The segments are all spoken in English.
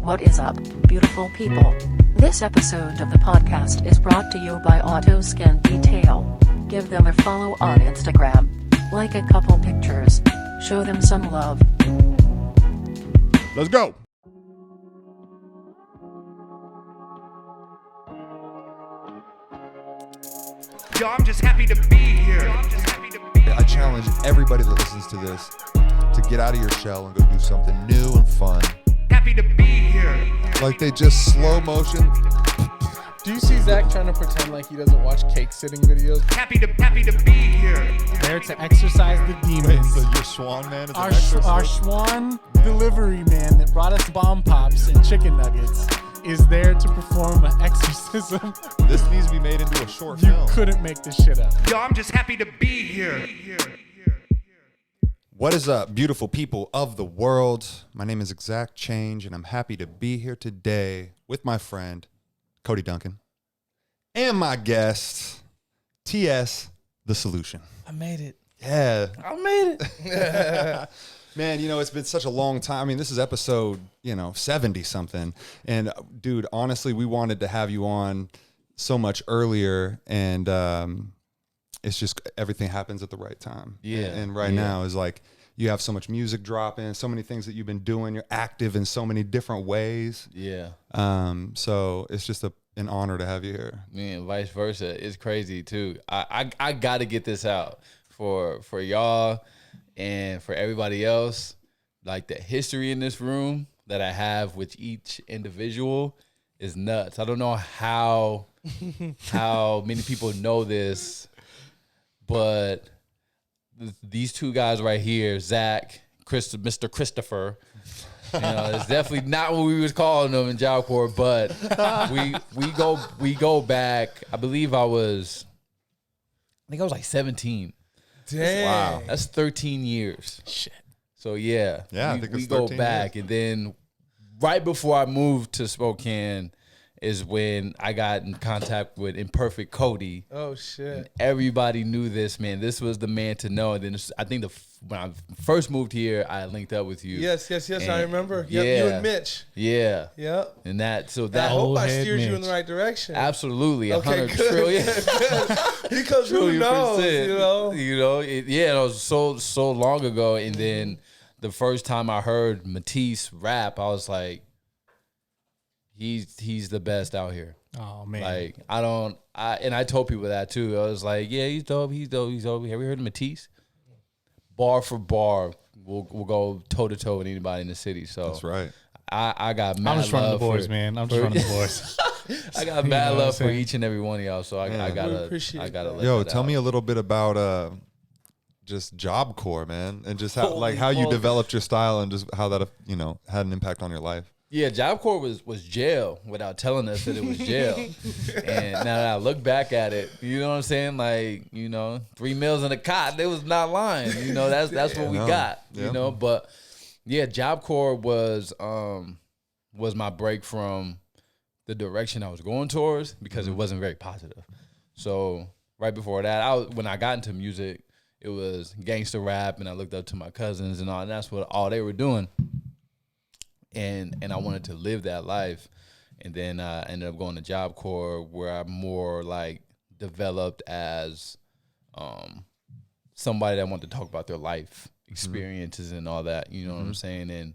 What is up, beautiful people? This episode of the podcast is brought to you by Auto Skin Detail. Give them a follow on Instagram. Like a couple pictures. Show them some love. Let's go. Yo, I'm just happy to be here. I challenge everybody that listens to this to get out of your shell and go do something new and fun. Happy to be here. Like they just slow motion. Do you see Zach trying to pretend like he doesn't watch cake sitting videos? Happy to be here. There to exorcise the Wait, demons. so your swan man is Our, an exorcist? our Schwan delivery man that brought us bomb pops and chicken nuggets is there to perform an exorcism. This needs to be made into a short You film. couldn't make this shit up. Yo, I'm just happy to be here. What is up, beautiful people of the world? My name is ExZac Change, and I'm happy to be here today with my friend, Cody Duncan, and my guest, T.S the Solution. I made it. Yeah. I made it. Man, you know, it's been such a long time. I mean, this is episode, 70 something. And dude, honestly, we wanted to have you on so much earlier, and it's just everything happens at the right time. Yeah. And right now is like you have so much music dropping, so many things that you've been doing. You're active in so many different ways. Yeah. So it's just an honor to have you here. Man, vice versa. It's crazy too. I got to get this out for y'all and for everybody else. Like the history in this room that I have with each individual is nuts. I don't know how many people know this, but these two guys right here, Zach, Mr. Christopher, it's definitely not what we was calling them in Job Corps, but we go back. I think I was like 17. Damn. Wow. That's 13 years. Shit. So yeah, I think it's we go 13 back, years. and then right before I moved to Spokane is when I got in contact with Imperfect Cody. Oh shit. Everybody knew this, man. This was the man to know. And then I think when I first moved here, I linked up with you. Yes. And I remember. Yep, yeah. you and Mitch. Yeah. Yep. And I that hope I Old head steered you in Mitch. the right direction. absolutely Okay, 100 good. trillion. Because who knows, it was so long ago. And then the first time I heard Matisse rap, I was like, he's the best out here. Oh, man. Like I told people that too. I was like, yeah, he's dope. Have you heard of Matisse? Bar for bar, we'll go toe to toe with anybody in the city. So That's right. I got mad I'm just running the love boys, for, man. I'm just running the boys. I got You mad know what love I'm for saying? each and every one of y'all. So I Yeah. gotta appreciate I gotta that. let Yo, that tell out. me a little bit about just Job Corps, man, and just how Holy how you moly. developed your style and just how that had an impact on your life. Yeah, Job Corps was jail without telling us that it was jail. And now that I look back at it, you know what I'm saying? Like, 3 meals in a cot, they was not lying. That's what we No. got. Yeah. But yeah, Job Corps was my break from the direction I was going towards because it wasn't very positive. So right before that, when I got into music, it was gangster rap, and I looked up to my cousins and all, and that's what all they were doing. And I wanted to live that life. And then I ended up going to Job Corps, where I'm more like developed as somebody that wanted to talk about their life experiences and all that. You know what I'm saying? And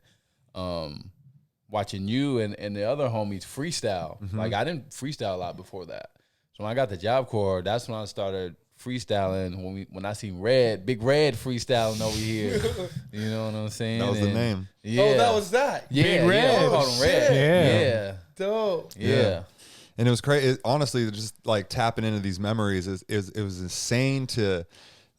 watching you and the other homies freestyle. Like I didn't freestyle a lot before that. So when I got to Job Corps, that's when I started freestyling. When I seen Big Red freestyling over here. You know what I'm saying? That was the name. Yeah. Oh, that was that. Yeah, Big Red. Yeah, I called him Red. shit. Yeah. Dope. Yeah. And it was crazy. Honestly, just like tapping into these memories it was insane to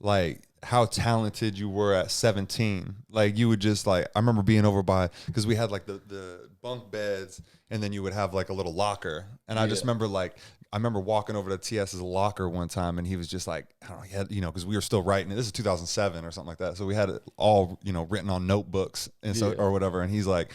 like how talented you were at 17. Like you would just like, I remember being over because we had like the bunk beds, and then you would have like a little locker. And I just remember I remember walking over to TS's locker one time, and he was just like, I don't know, he had, because we were still writing it. This is 2007 or something like that. So we had it all, written on notebooks and so, or whatever. And he's like,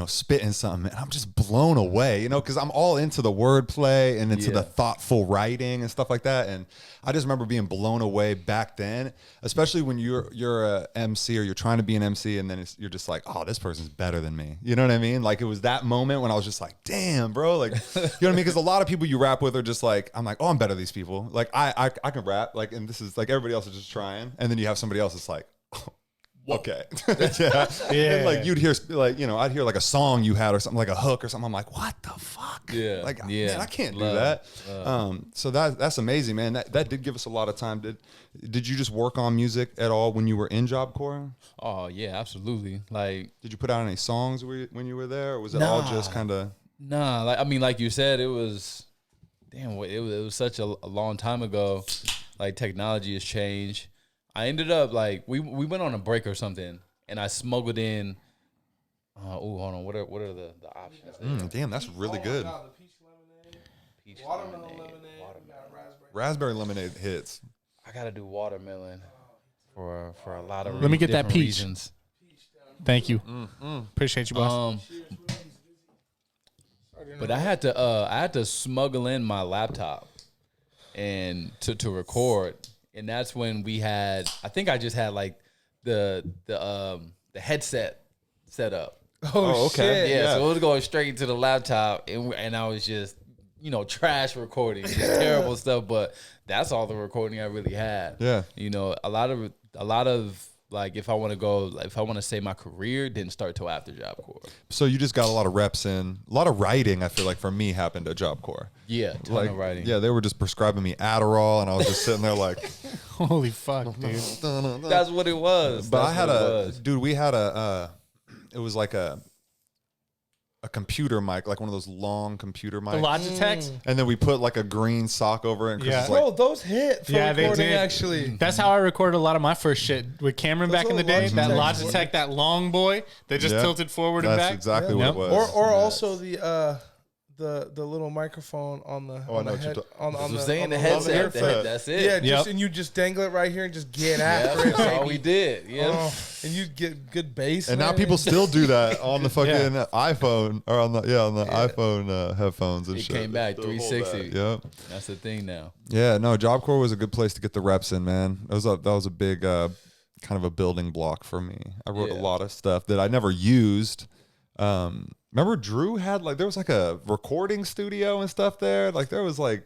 spitting something, and I'm just blown away, because I'm all into the wordplay and into the thoughtful writing and stuff like that. And I just remember being blown away back then, especially when you're a MC or you're trying to be an MC, and then you're just like, oh, this person's better than me. You know what I mean? Like it was that moment when I was just like, damn, bro. Like, you know what I mean? Because a lot of people you rap with are just like, I'm like, oh, I'm better than these people. Like, I can rap. Like, and this is like everybody else is just trying. And then you have somebody else that's like, oh, okay. Yeah. And like you'd hear like, you know, I'd hear like a song you had or something like a hook or something. I'm like, what the fuck? Yeah. Like, Yeah. man, I can't do that. So that's amazing, man. That did give us a lot of time. Did you just work on music at all when you were in Job Corps? Oh yeah, absolutely. Like, Did you put out any songs when you were there, or was it all just kind of? nah, like I mean, like you said, it was, damn, it was such a long time ago. Like technology has changed. I ended up like we went on a break or something, and I smuggled in. Oh, hold on. What are the options? Damn, that's really good. God, the peach lemonade, Peach watermelon lemonade, lemonade, we got raspberry. Raspberry lemonade hits. I gotta do watermelon for a lot of. Let me get that different peach. reasons. Thank you. Appreciate you, boss. But I had to smuggle in my laptop and to record, and that's when we had. I think I just had like the headset set up. Oh, okay. shit. Yeah, so it was going straight to the laptop, and I was just trash recording, just terrible stuff. But that's all the recording I really had. Yeah. A lot of like if I want to say my career didn't start till after Job Corps. So you just got a lot of reps in. A lot of writing, I feel like, for me happened at Job Corps. Yeah, ton of writing. Yeah, they were just prescribing me Adderall, and I was just sitting there like, Holy fuck, dude. That's what it was. But That's I had what it was. dude, we had it was like a computer mic, like one of those long computer mics. The Logitech? And then we put like a green sock over it. And Chris Yeah. was like, Bro, those hit for Yeah, they recording, did. actually. That's how I recorded a lot of my first shit with Cameron back in the day. little That Logitech Logitech, that long boy that just Yeah. tilted forward and that's back. exactly Yeah. what it was. Or also the little microphone on the I on know the what head you're on I'm the saying on the the headset. earphone. That's it. Yeah, Yep. and you just dangle it right here and just get Yeah, after it. that's all baby. we did. Yeah. Oh, and you get good bass. And now man. people still do that on the fucking iPhone or on the iPhone headphones and It shit. came back They still hold 360. that. Yep. That's the thing now. Yeah, no, Job Corps was a good place to get the reps in, man. That was a big kind of a building block for me. I wrote a Yeah. lot of stuff that I never used. Remember Drew had there was like a recording studio and stuff there. Like there was like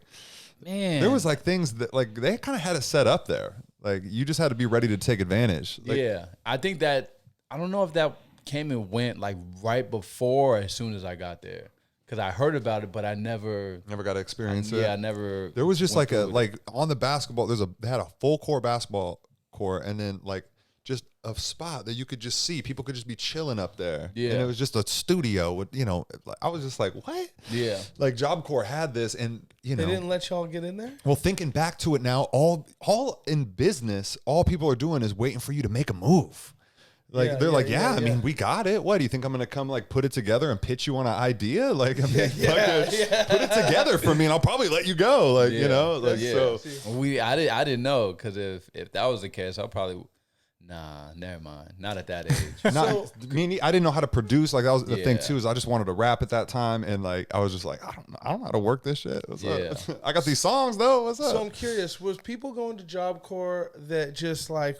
things that like they kind of had it set up there. Like you just had to be ready to take advantage. Like, Yeah. I think that, I don't know if that came and went like right before or as soon as I got there. Because I heard about it, but I never got to experience it. Yeah, I never. There was just went like through it. on the basketball. They had a full core basketball court, and then like just a spot that you could just see. People could just be chilling up there. Yeah. And it was just a studio with I was just like, what? Yeah. Like Job Corps had this, and they didn't let y'all get in there. well, thinking back to it now, all in business, all people are doing is waiting for you to make a move. Like Yeah, they're yeah, like, yeah, I mean, we got it. What do you think I'm gonna come like put it together and pitch you on an idea? Like, I mean, put it together for me, and I'll probably let you go. Like, so. I didn't know, because if that was the case, I'll probably. Nah, never mind. Not at that age. I didn't know how to produce. Like that was the thing Yeah. too. Is I just wanted to rap at that time, and like I was just like, I don't know how to work this shit. What's up? I got these songs though. What's up? So I'm curious, was people going to Job Corps that just like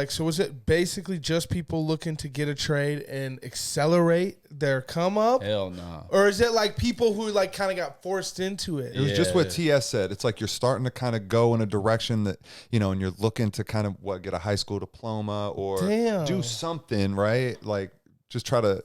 so was it basically just people looking to get a trade and accelerate their come up? Hell no. Or is it like people who like kind of got forced into it? It was just what TS said. It's like you're starting to kind of go in a direction that, and you're looking to kind of get a high school diploma or do something, right? Like just try to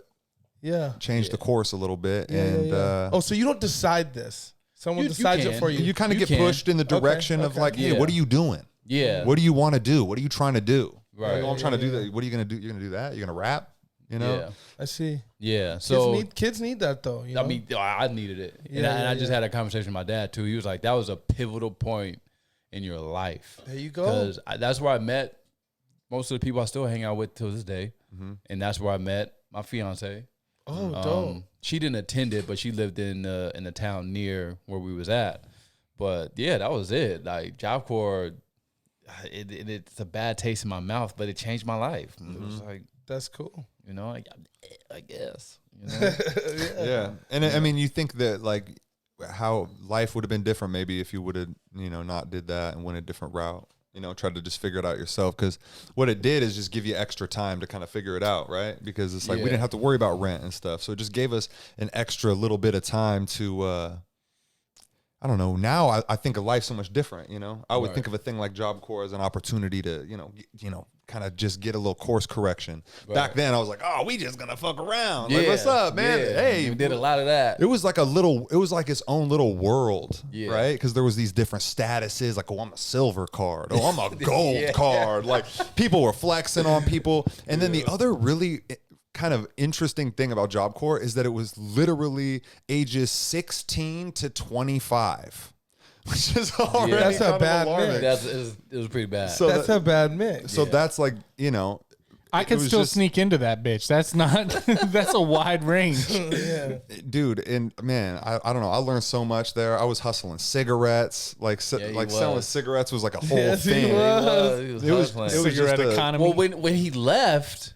change the course a little bit. So you don't decide this. Someone You decides can. it for you. You kind of get can. pushed in the direction of like, hey, Yeah. what are you doing? Yeah. What do you want to do? What are you trying to do? Right. Like, oh, I'm trying to do that. What are you going to do? You're going to do that? You're going to rap? Yeah. I see. Yeah. So Kids need that though. You know? I mean, I needed it, and Yeah, I just had a conversation with my dad too. He was like, "That was a pivotal point in your life." There you go. Because that's where I met most of the people I still hang out with till this day, and that's where I met my fiance. Oh, dope. She didn't attend it, but she lived in the town near where we was at. But yeah, that was it. Like Job Corps, it's a bad taste in my mouth, but it changed my life. It was like, That's cool. I guess. Yeah. And I mean, you think that like how life would have been different maybe if you would have, not did that and went a different route. You know, try to just figure it out yourself, because what it did is just give you extra time to kind of figure it out, right? Because it's like we didn't have to worry about rent and stuff, so it just gave us an extra little bit of time to I don't know. Now I think of life so much different. You know, I would think of a thing like Job Corps as an opportunity to kind of just get a little course correction. Back then I was like, oh, we just gonna fuck around. Like, what's up, man? Hey, we did a lot of that. It was like its own little world, right? Because there was these different statuses, like, oh, I'm a silver card, oh, I'm a gold card. Like, people were flexing on people. And then the other really kind of interesting thing about Job Corps is that it was literally ages 16 to 25. Which is already that's a bad mix. It was pretty bad. So that's a bad mix. So that's like, you know, I could still sneak into that bitch. That's not. That's a wide range, dude. And man, I don't know. I learned so much there. I was hustling cigarettes, selling cigarettes was like a whole thing. It was cigarette economy. Well, when he left,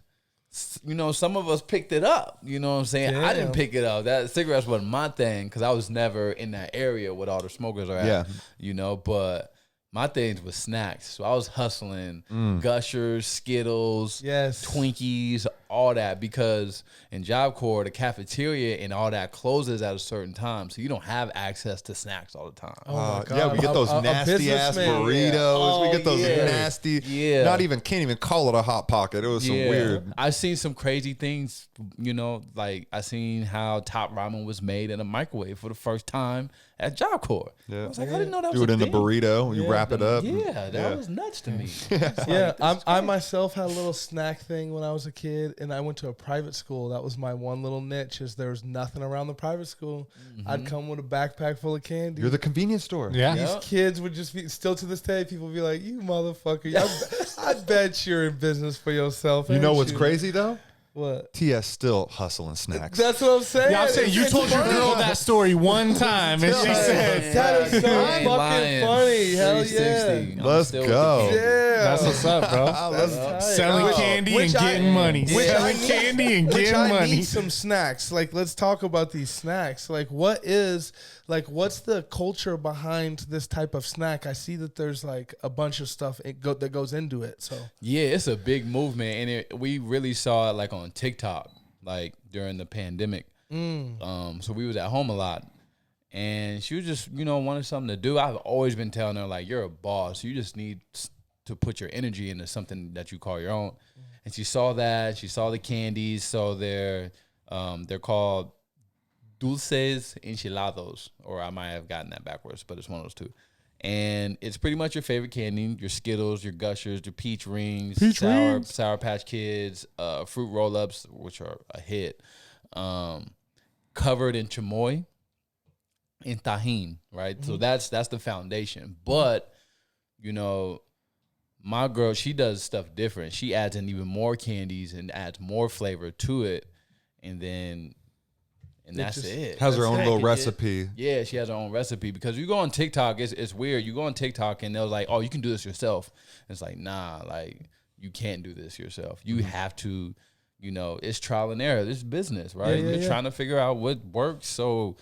you know, some of us picked it up. You know what I'm saying? I didn't pick it up. That cigarettes wasn't my thing because I was never in that area where all the smokers are at. Yeah. You know, but my things was snacks. So I was hustling Gushers, Skittles, Twinkies, all that, because in Job Corps, the cafeteria and all that closes at a certain time. So you don't have access to snacks all the time. Oh my God. Yeah, we get those nasty ass burritos. We get those nasty, can't even call it a Hot Pocket. It was some weird. I've seen some crazy things, you know, like I seen how top ramen was made in a microwave for the first time at Job Corps. I was like, I didn't know that was a thing. Do it in the burrito, you wrap it up. Yeah, that was nuts to me. I myself had a little snack thing when I was a kid, and I went to a private school. That was my one little niche, is there was nothing around the private school. I'd come with a backpack full of candy. You're the convenience store. Yeah. These kids would just be, still to this day, people would be like, you motherfucker. I bet you're in business for yourself. You know what's crazy though? What? T.S still hustling snacks. That's what I'm saying. Yeah, I'm saying you told your girl that story one time, and she said, that is so fucking funny. Hell yeah. Let's go. Yeah. That's what's up, bro. Selling candy and getting money. Selling candy and getting money. I need some snacks. Like, let's talk about these snacks. Like, what's the culture behind this type of snack? I see that there's like a bunch of stuff that goes into it. So yeah, it's a big movement, and we really saw it like on TikTok, like during the pandemic. So we was at home a lot, and she was just, you know, wanted something to do. I've always been telling her, like, you're a boss. You just need to put your energy into something that you call your own. And she saw that. She saw the candies. So they're called dulces enchilados, or I might have gotten that backwards, but it's one of those two. And it's pretty much your favorite candy: your Skittles, your Gushers, your peach rings, Sour Patch Kids, fruit roll-ups, which are a hit, covered in chamoy and tahini, right? So that's the foundation. But, you know, my girl, she does stuff different. She adds in even more candies and adds more flavor to it, and that's it. Has her own little recipe. Yeah, she has her own recipe, because you go on TikTok, it's weird. You go on TikTok and they're like, oh, you can do this yourself. And it's like, nah, like, you can't do this yourself. You have to, you know, it's trial and error. This is business, right? You're trying to figure out what works. So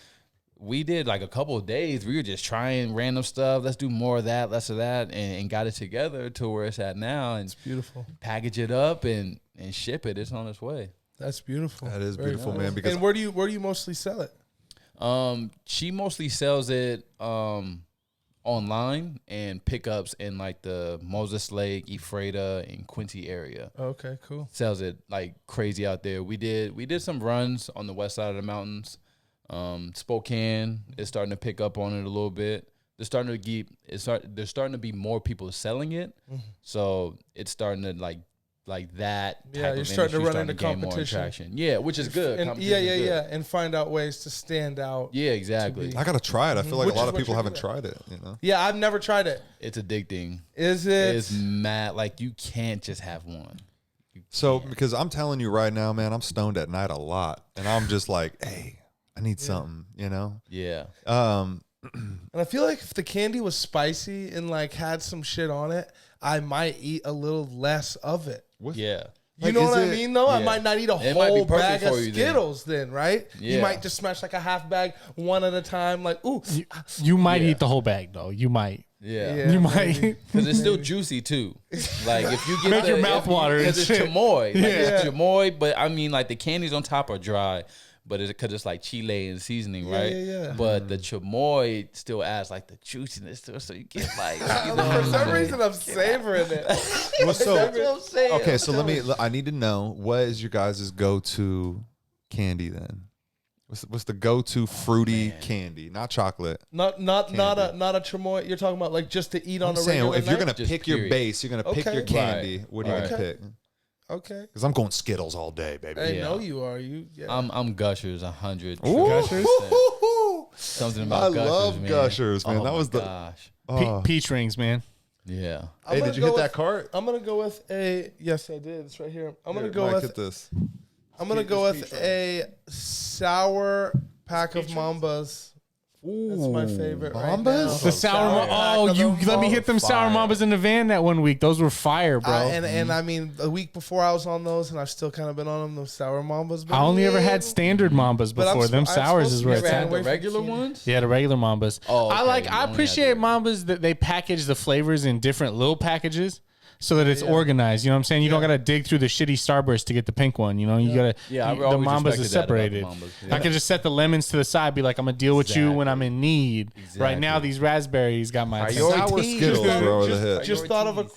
we did like a couple of days. We were just trying random stuff. Let's do more of that, less of that, and got it together to where it's at now. And it's beautiful. Package it up and ship it. It's on its way. That's beautiful. That is beautiful, man. Because and where do you mostly sell it? She mostly sells it online and pickups in like the Moses Lake, Ephrata, and Quincy area. Okay, cool. Sells it like crazy out there. We did some runs on the west side of the mountains. Spokane is starting to pick up on it a little bit. There's starting to be more people selling it, so it's starting to like that. Type you're starting to run into competition. Yeah, which is good. And, and find out ways to stand out. Yeah, exactly. I gotta try it. I feel like a lot of people haven't tried it. You know? Yeah, I've never tried it. It's addicting. Is it? It's mad. Like, you can't just have one. So, because I'm telling you right now, man, I'm stoned at night a lot, and I'm just like, hey, I need something. You know? Yeah. And I feel like if the candy was spicy and like had some shit on it, I might eat a little less of it. Yeah. You know what I mean, though? Yeah. I might not eat a whole bag of Skittles then, right? Yeah. You might just smash like a half bag one at a time. Like, ooh. You might eat the whole bag, though. You might. Yeah. You might. Because it's still juicy too. Like if you get Make your mouth water and because it's shit. chamoy. Like it's Yeah. chamoy, but I mean like the candies on top are dry, but it's because it's like chile and seasoning, right? yeah. But the chamoy still adds like the juiciness to it, so you get like you know For what some I'm saying? reason, I'm savoring it. Well, so That's what I'm saying. okay, so I need to know, what is your guys' go-to candy then? What's the go-to fruity candy? Not chocolate. Not a chamoy. You're talking about like just to eat on I'm a saying regular if you're night? gonna Just pick your period. base, you're gonna pick Okay. your candy. Right. What are you Right. gonna pick? Okay. Because I'm going Skittles all day, baby. I Yeah. know you are. You. Yeah. I'm Gushers 100. Gushers? Something I about Gushers, love man. Gushers, man. Oh That my was the. gosh. Peach rings, man. Yeah. I'm Hey, gonna did you go hit with- that cart? I'm gonna go with a. Yes, I did. It's right here. I'm gonna Here, go Mike, with. hit this. I'm gonna go with a sour pack of Mambas. That's my favorite. Right Mambas? now. The sour. Oh, pack of you them. let me hit them sour Fire. mambas in the van that one week. Those were fire, bro. And I mean, the week before I was on those, and I've still kind of been on them. Those sour Mambas. I only ever had standard mambas But I'm before. Them I'm sours supposed is to where be it's staying at. away The from regular candy. ones? Yeah, the regular mambas. Oh, okay. I You only appreciate had the- mambas that they package the flavors in different little packages so that it's organized. You know what I'm saying? You don't gotta dig through the shitty Starburst to get the pink one. You know, you gotta. Yeah, I the always mambas respected is that about separated. the Mambas. Yeah. I could just set the lemons to the side, be like, I'm gonna deal with you when I'm in need. Right now, Exactly. these raspberries got my attention. Priority. Sour Skittles, Just- bro, the hit.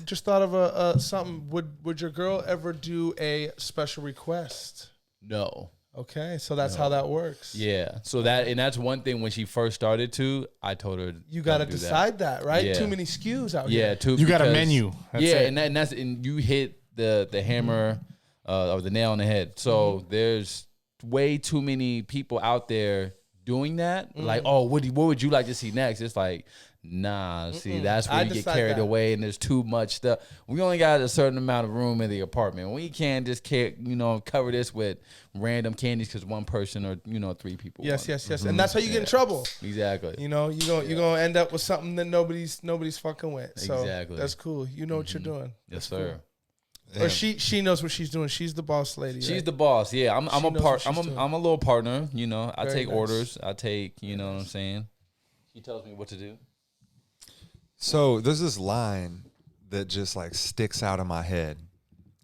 Just thought of a something. Would your girl ever do a special request? No. Okay, so that's how that works. Yeah. So that's one thing when she first started to, I told her You got to don't do that. decide that, right? Yeah. Too many SKUs out Yeah, here. too. You got a because- menu. That's yeah, it. and you hit the hammer or the nail on the head. So there's way too many people out there doing that. Like, oh, what would you like to see next? It's like, nah. See, that's where I you get decide carried that. away, and there's too much stuff. We only got a certain amount of room in the apartment. We can't just cover this with random candies because one person or 3 people. Yes, want. yes. And that's how you get in trouble. Exactly. You know, you're gonna end up with something that nobody's fucking with. So Exactly. that's cool. You know what you're doing. Yes, sir. Or she knows what she's doing. She's the boss lady. She's right? the boss. Yeah, I'm She a knows what part. she's doing. I'm a little partner. I Very take nice. orders. I take. You know what I'm saying. She tells me what to do. So there's this line that just like sticks out in my head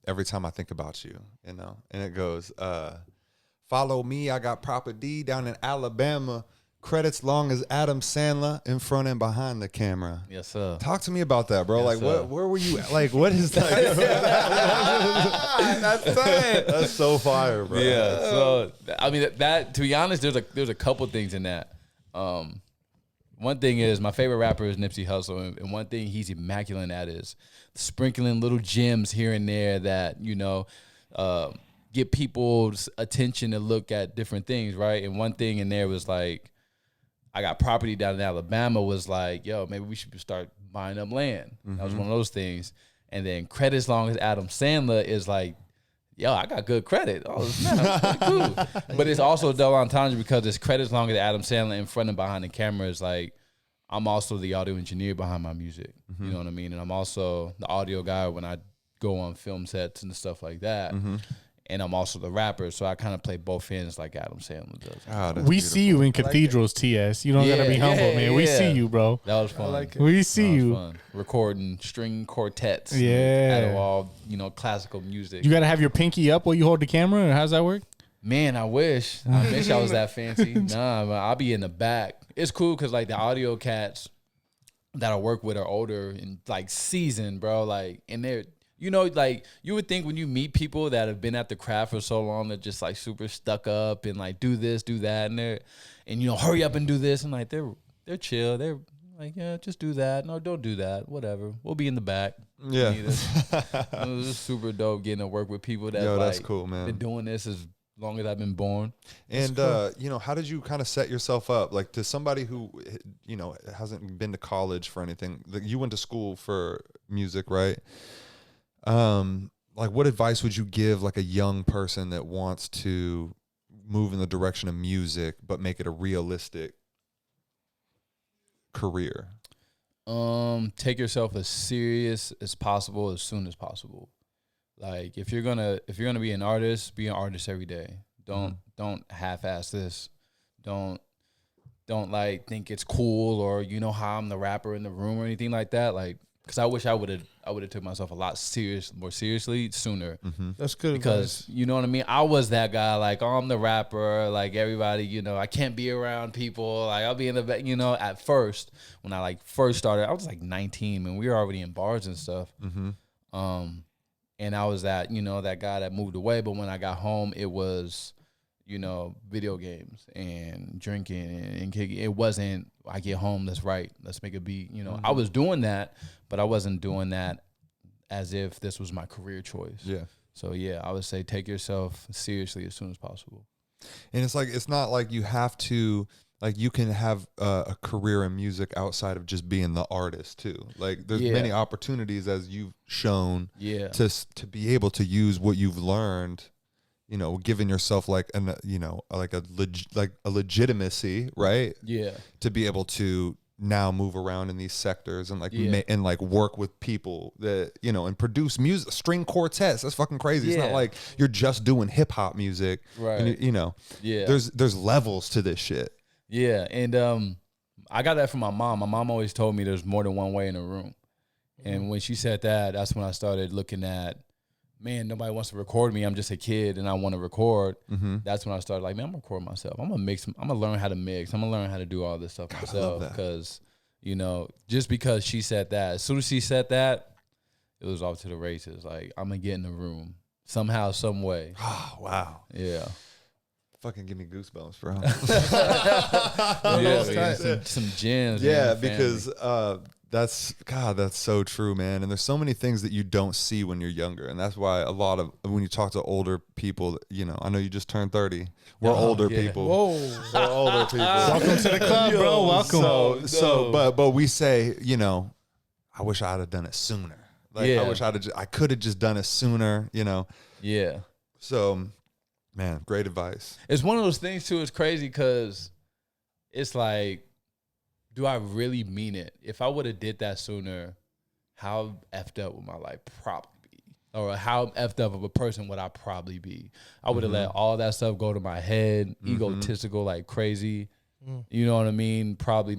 every time I think about you, and it goes, follow me, I got Proper D down in Alabama, credits long as Adam Sandler, in front and behind the camera. Yes, sir. Talk to me about that, bro. Yes, Like, sir. where were you at? Like, what is that? That's it. That's so fire, bro. Yeah. So I mean that to be honest, there's a couple things in that. One thing is my favorite rapper is Nipsey Hussle, and one thing he's immaculate at is sprinkling little gems here and there that get people's attention to look at different things, right? And one thing in there was like, I got property down in Alabama, was like, yo, maybe we should start buying up land. That was one of those things. And then credits long as Adam Sandler is like, yo, I got good credit. Oh, man, that's pretty cool. But it's also double entendre because it's credits long as Adam Sandler in front and behind the camera is like, I'm also the audio engineer behind my music. You know what I mean? And I'm also the audio guy when I go on film sets and stuff like that. And I'm also the rapper, so I kind of play both ends like Adam Sandler does. Ah, that's We beautiful. see you in cathedrals, TS. You don't gotta be Yeah, humble, yeah, man. We yeah. see you, bro. That was fun. I like it. We see That was you. fun. Recording string quartets. Yeah. Out of all, classical music. You gotta have your pinky up while you hold the camera, or how's that work? Man, I wish I was that fancy. Nah, but I'll be in the back. It's cool because like the audio cats that I work with are older and like seasoned, bro. Like, and they're, like you would think when you meet people that have been at the craft for so long, they're just like super stuck up and like do this, do that, and hurry up and do this, and like they're chill. They're like, yeah, just do that. No, don't do that. Whatever. We'll be in the back. Yeah. It was super dope getting to work with people that Yo, like, that's cool, man. been doing this as long as I've been born. And how did you kind of set yourself up? Like, to somebody who hasn't been to college for anything, like you went to school for music, right? Like, what advice would you give like a young person that wants to move in the direction of music but make it a realistic career? Take yourself as serious as possible as soon as possible. Like if you're gonna be an artist every day. Don't half-ass this. Don't don't like think it's cool, or you know how I'm the rapper in the room or anything like that. Like, because I wish I would have took myself a lot more seriously sooner. That's good Because advice. you know what I mean. I was that guy. Like, oh, I'm the rapper. Like everybody, you know, I can't be around people. Like I'll be in the back. You know, at first when I like first started, I was like 19, and we were already in bars and stuff. And I was that, you know, that guy that moved away. But when I got home, it was, you know, video games and drinking and kicking. It wasn't, I get home, let's write, let's make a beat. You know, I was doing that, but I wasn't doing that as if this was my career choice. Yeah. So, yeah, I would say take yourself seriously as soon as possible. And it's like, it's not like you have to, like you can have a career in music outside of just being the artist too. Like there's many opportunities, as you've shown, to be able to use what you've learned, you know, giving yourself like an, you know, like a legitimacy, right? Yeah. To be able to now move around in these sectors and like and like work with people that, you know, and produce music, string quartets. That's fucking crazy. It's not like you're just doing hip hop music, right? And, you know, there's levels to this shit. Yeah, and I got that from my mom. My mom always told me there's more than one way in a room. And when she said that, that's when I started looking at, man, nobody wants to record me. I'm just a kid and I want to record. That's when I started like, man, I'm gonna record myself. I'm gonna mix. I'm gonna learn how to mix. I'm gonna learn how to do all this stuff myself. Because, you know, just because she said that, as soon as she said that, it was off to the races. Like, I'm gonna get in the room somehow, some way. Oh, wow. Yeah. Fucking give me goosebumps, bro. Some gems. Yeah, because that's so true, man. And there's so many things that you don't see when you're younger, and that's why a lot of when you talk to older people, you know, I know you just turned 30. We're older people. Whoa. We're older people. Welcome to the club, bro. Welcome. But we say, you know, I wish I'd have done it sooner. Like I wish I could have just done it sooner, you know. Yeah. So, man, great advice. It's one of those things too. It's crazy because it's like, do I really mean it? If I would have did that sooner, how effed up would my life probably be? Or how effed up of a person would I probably be? I would have let all that stuff go to my head, egotistical like crazy. You know what I mean? Probably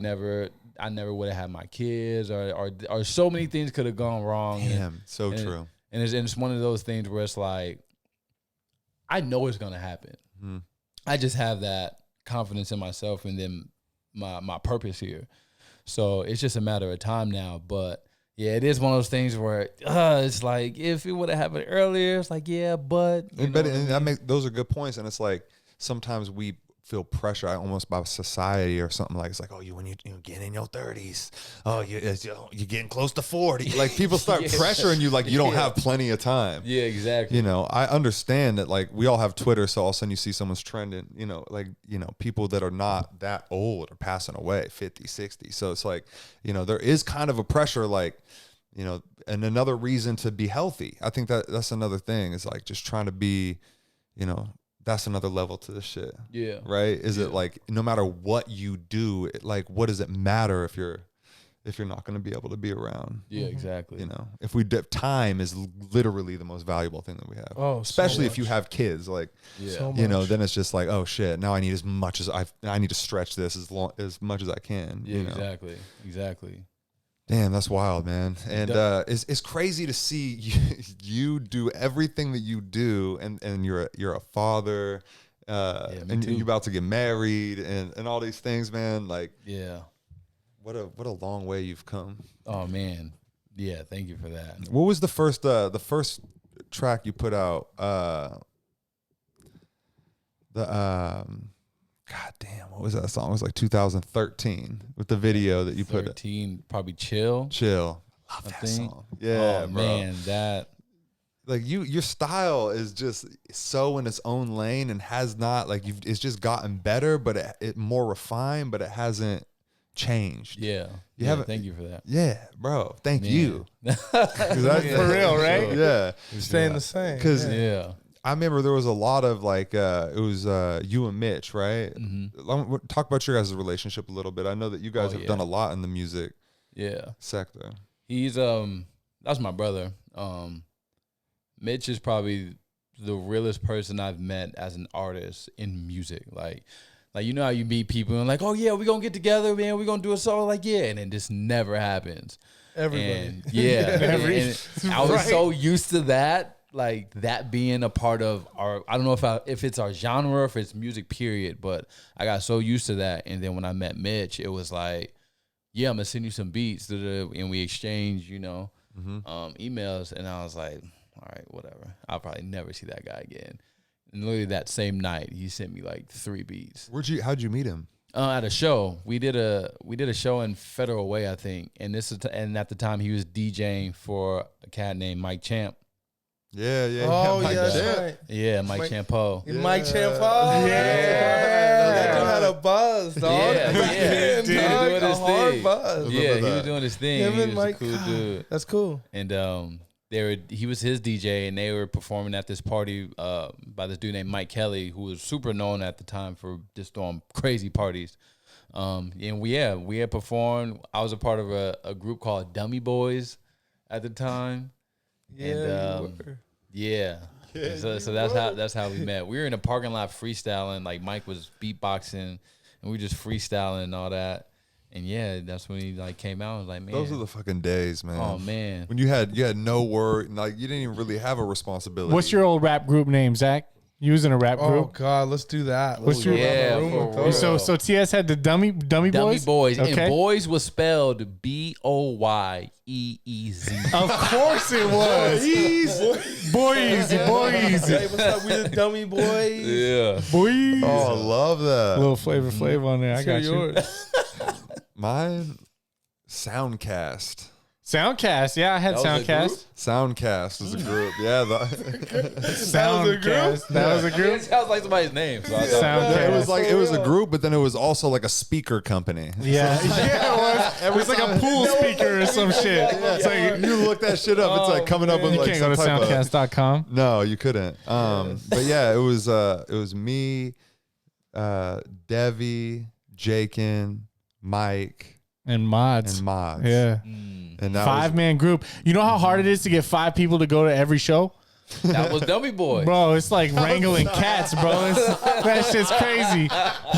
I never would have had my kids, or so many things could have gone wrong. Damn, so true. And it's one of those things where it's like, I know it's gonna happen. I just have that confidence in myself and then my purpose here. So it's just a matter of time now. But yeah, it is one of those things where it's like, if it would have happened earlier, it's like, yeah, but those are good points. And it's like sometimes we feel pressure almost by society or something, like it's like, oh, when you get in your 30s, oh, you're getting close to 40. Like people start pressuring you like you don't have plenty of time. Yeah, exactly. You know, I understand that, like, we all have Twitter, so all of a sudden you see someone's trending, you know, like, you know, people that are not that old are passing away, 50, 60. So it's like, you know, there is kind of a pressure, like, you know, and another reason to be healthy. I think that's another thing, is like just trying to be, you know, that's another level to this shit. Yeah. Right? Is it like, no matter what you do, like, what does it matter if you're not going to be able to be around? Yeah, exactly. You know, time is literally the most valuable thing that we have. Oh, especially if you have kids, like, you know, then it's just like, oh shit, now I need as much as I need to stretch this as much as I can. Yeah, you know? Exactly. Damn, that's wild, man. And it's crazy to see you do everything that you do, and you're a father, and you're about to get married, and all these things, man. Like, what a long way you've come. Oh man, yeah. Thank you for that. What was the first track you put out? God damn, what was that song? It was like 2013 with the video that you put. 13, probably Chill. Love that song. Yeah, oh, bro. Man, that. Like your style is just so in its own lane and has not, like, it's just gotten better, but it more refined, but it hasn't changed. Yeah. Thank you for that. Yeah, bro. Thank you. For real, right? Yeah. Staying the same. Because I remember there was a lot of like, it was you and Mitch, right? Talk about your guys' relationship a little bit. I know that you guys have done a lot in the music sector. He's that's my brother. Mitch is probably the realest person I've met as an artist in music. Like, Like, you know how you meet people and like, oh yeah, we're gonna get together, man, we're gonna do a song, like, yeah, and then this never happens. Everybody. And and I was so used to that, like that being a part of our, I don't know if it's our genre or if it's music period, but I got so used to that. And then when I met Mitch, it was like, yeah, I'm gonna send you some beats, and we exchanged, emails, and I was like, all right, whatever. I'll probably never see that guy again. And literally that same night, he sent me like 3 beats. How'd you meet him? At a show. We did a show in Federal Way, I think. And and at the time he was DJing for a cat named Mike Champ. Yeah. Oh, Mike yeah, that's Champ. right. Yeah, Mike Champo. Mike Champo. Yeah. That dude had a buzz, dog. Yeah. He was doing his thing. Buzz. Yeah, he was doing his thing. Him He and was Mike, a cool dude. That's cool. And he was his DJ, and they were performing at this party by this dude named Mike Kelly, who was super known at the time for just throwing crazy parties. And we had performed. I was a part of a group called Dummy Boys at the time. Yeah. So that's how we met. We were in a parking lot freestyling. Like Mike was beatboxing, and we were just freestyling and all that. And yeah, that's when he like came out. I was like, man, Those are the fucking days, man. Oh man, when you had no word, like you didn't even really have a responsibility. What's your old rap group name, Zach? You was in a rap Oh group. God, let's do that. What's your So TS had the dummy boys. Dummy Boys, Okay. and boys was spelled Boyeez. Of course it was. Boys. Hey, what's up? We the Dummy Boys. Yeah, Boys. Oh, I love that. Little flavor on there. I got you. Mine, Soundcast. Soundcast. Yeah, I had That was a Soundcast. Soundcast was a group. Yeah, Soundcast. That was a group. It sounds like somebody's name. So I thought, Soundcast. it was a group, but then it was also like a speaker company. Yeah, it was like a pool speaker or some shit. It's like You look that shit up. It's like coming up with you like can't go some to type of. soundcast.com. No, you couldn't. But yeah, it was me, Devi, Jakin, Mike, And mods. and Mods. Yeah. And that 5-man group. You know how hard it is to get 5 people to go to every show? that was Dummy Boy. Bro, it's like wrangling cats, bro. That shit's crazy.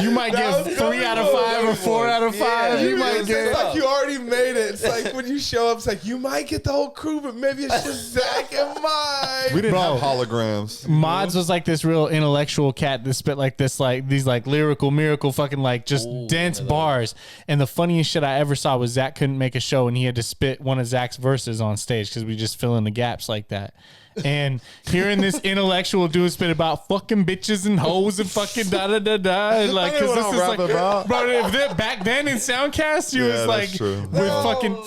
You might get 3 out of 5 or 4 out of 5. You might It's get. like you already made it. It's like when you show up, it's like you might get the whole crew, but maybe it's just Zach and Mike. We didn't Bro. have holograms. Mods was like this real intellectual cat that spit like this, like these like lyrical miracle fucking like just dense bars. And the funniest shit I ever saw was Zach couldn't make a show and he had to spit one of Zach's verses on stage because we just fill in the gaps like that. And hearing this intellectual dude spit about fucking bitches and hoes and fucking da da da da, and like, because this is like, bro, back then in Soundcast, you was like with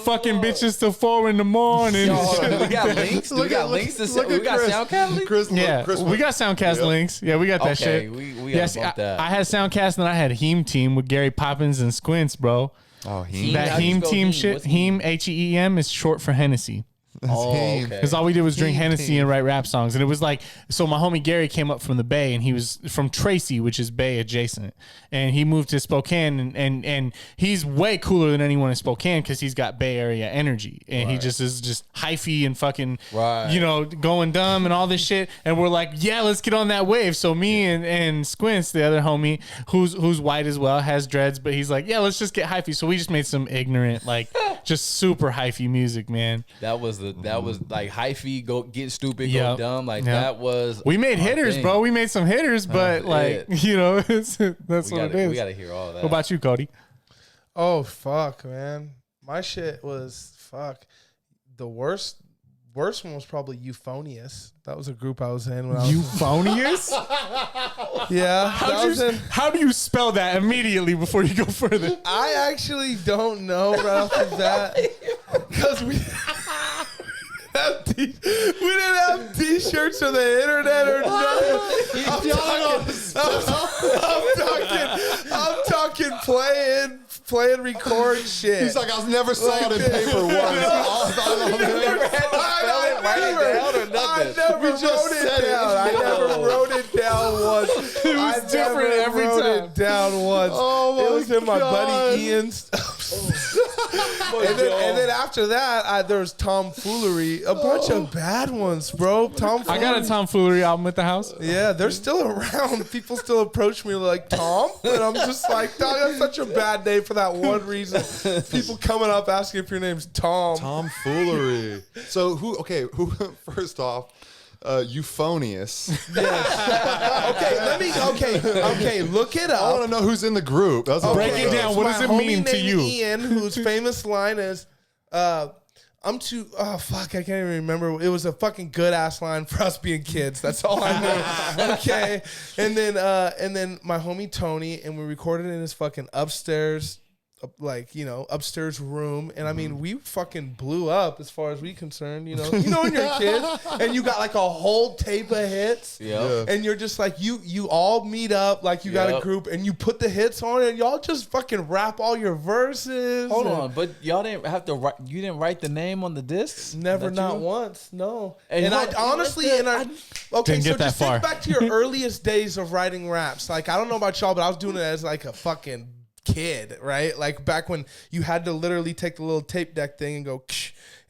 fucking bitches till 4 in the morning. We got links. We got links to. We got Soundcast links. Chris, Yeah, Chris, we got Soundcast links. Yeah, we got that Okay, shit. we Yeah, gotta see, bump that. I had Soundcast and I had Heme Team with Gary Poppins and Squints, bro. Oh, he. That How do you Heme spell Team Heme? shit, What's Heme? Heme, Heem, is short for Hennessy. Okay. Because all we did was drink Hennessy and write rap songs. And it was like, so my homie Gary came up from the Bay and he was from Tracy, which is Bay adjacent. And he moved to Spokane and he's way cooler than anyone in Spokane because he's got Bay Area energy. And he just is just hyphy and fucking, going dumb and all this shit. And we're like, yeah, let's get on that wave. So me and Squints, the other homie, who's white as well, has dreads, but he's like, yeah, let's just get hyphy. So we just made some ignorant, like, just super hyphy music, man. That was like hyphy, go get stupid, Yep. go dumb. Like Yep. that was. We made our hitters, thing. bro. We made some hitters, but like, yeah. that's what it is. We gotta hear all that. What about you, Cody? Oh fuck, man. My shit was fuck. The worst one was probably Euphonious. That was a group I was in when I was Euphonious? Yeah. How do you spell that immediately before you go further? I actually don't know right off the bat because we didn't have T-shirts or the internet or nothing. I'm talking playing record shit. He's like, I never saw it in paper once. I never wrote it down. I never wrote it down once. It was different every time. It down once. Oh my It was in my God. buddy Ian's. and then after that, there was tomfoolery, a bunch of bad ones, bro. Tomfoolery. I got a tomfoolery album at the house. Yeah, they're still around. People still approach me like, Tom? And I'm just like, dog, that's such a bad name for that one reason. People coming up asking if your name's Tom. Tomfoolery. So who first off, euphonious. Okay, look it up. I want to know who's in the group. That's Break it down. What does it mean to you? Ian, whose famous line is, I'm too, I can't even remember. It was a fucking good ass line for us being kids. That's all I know. Okay. And then my homie Tony, and we recorded in his fucking upstairs room. And I mean, we fucking blew up as far as we concerned, you know when you're a kid and you got like a whole tape of hits, and you're just like, you all meet up, like you got a group and you put the hits on and y'all just fucking rap all your verses. Hold on, but y'all didn't have to write, you didn't write the name on the discs? Never, not once, no. And I honestly, didn't so get that just far. think back to your earliest days of writing raps. Like, I don't know about y'all, but I was doing it as like a fucking kid, right? Like back when you had to literally take the little tape deck thing and go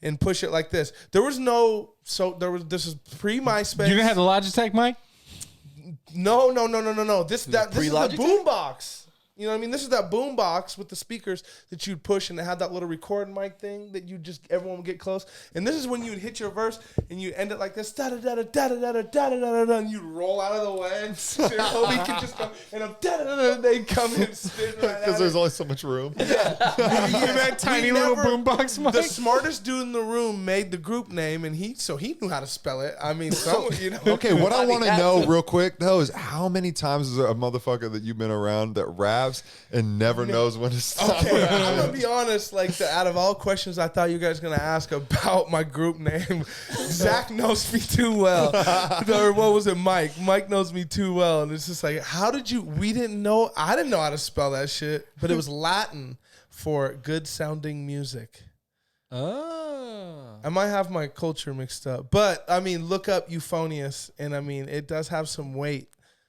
and push it like this. This is pre-MySpace. You didn't have the Logitech mic? No. This is the boom box. You know what I mean? This is that boom box with the speakers that you'd push, and it had that little recording mic thing that everyone would get close. And this is when you would hit your verse and you end it like this, da da da da da da da da da da, and you'd roll out of the way. So your homie could just come and I'm da da da da. They come and spin right Because there's only so much room. That tiny little boombox mic. The smartest dude in the room made the group name, and he knew how to spell it. I mean, Okay, what I want to know real quick though is how many times is there a motherfucker that you've been around that raps and never knows when to stop? Okay, I'm gonna be honest. Like, out of all questions, I thought you guys were gonna ask about my group name. Zach knows me too well. Or what was it, Mike? Mike knows me too well, and it's just like, how did you? We didn't know. I didn't know how to spell that shit, but it was Latin for good sounding music. Oh. I might have my culture mixed up, but I mean, look up euphonious, and I mean, it does have some weight.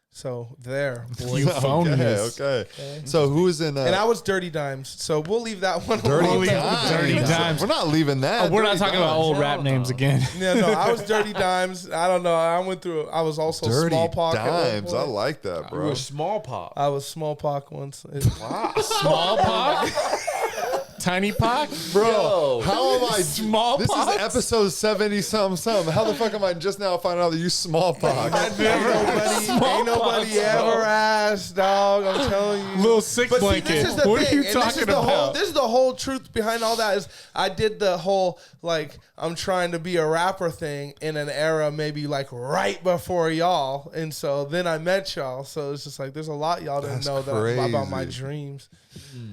So there, boy. Okay. So who is in? And I was Dirty Dimes. So we'll leave that one. Dirty Dimes. Dimes. We're not leaving that. We're not talking about old rap names again. Yeah, no, I was Dirty Dimes. I don't know. I was also Dirty Smallpox. Dimes. I like that, You bro. were Smallpox. I was Smallpox once. Wow. Smallpox? Tiny Pock? Bro, Yo. how am I? Smallpox? This is episode 70-something. How the fuck am I just now finding out that you smallpox? Ain't nobody ever asked, dog. I'm telling you. Little sick But see, blanket. this is the What thing. are you And talking about? This is the whole truth behind all that is I did the whole, like, I'm trying to be a rapper thing in an era maybe, like, right before y'all. And so then I met y'all. So it's just like there's a lot y'all didn't know about my dreams.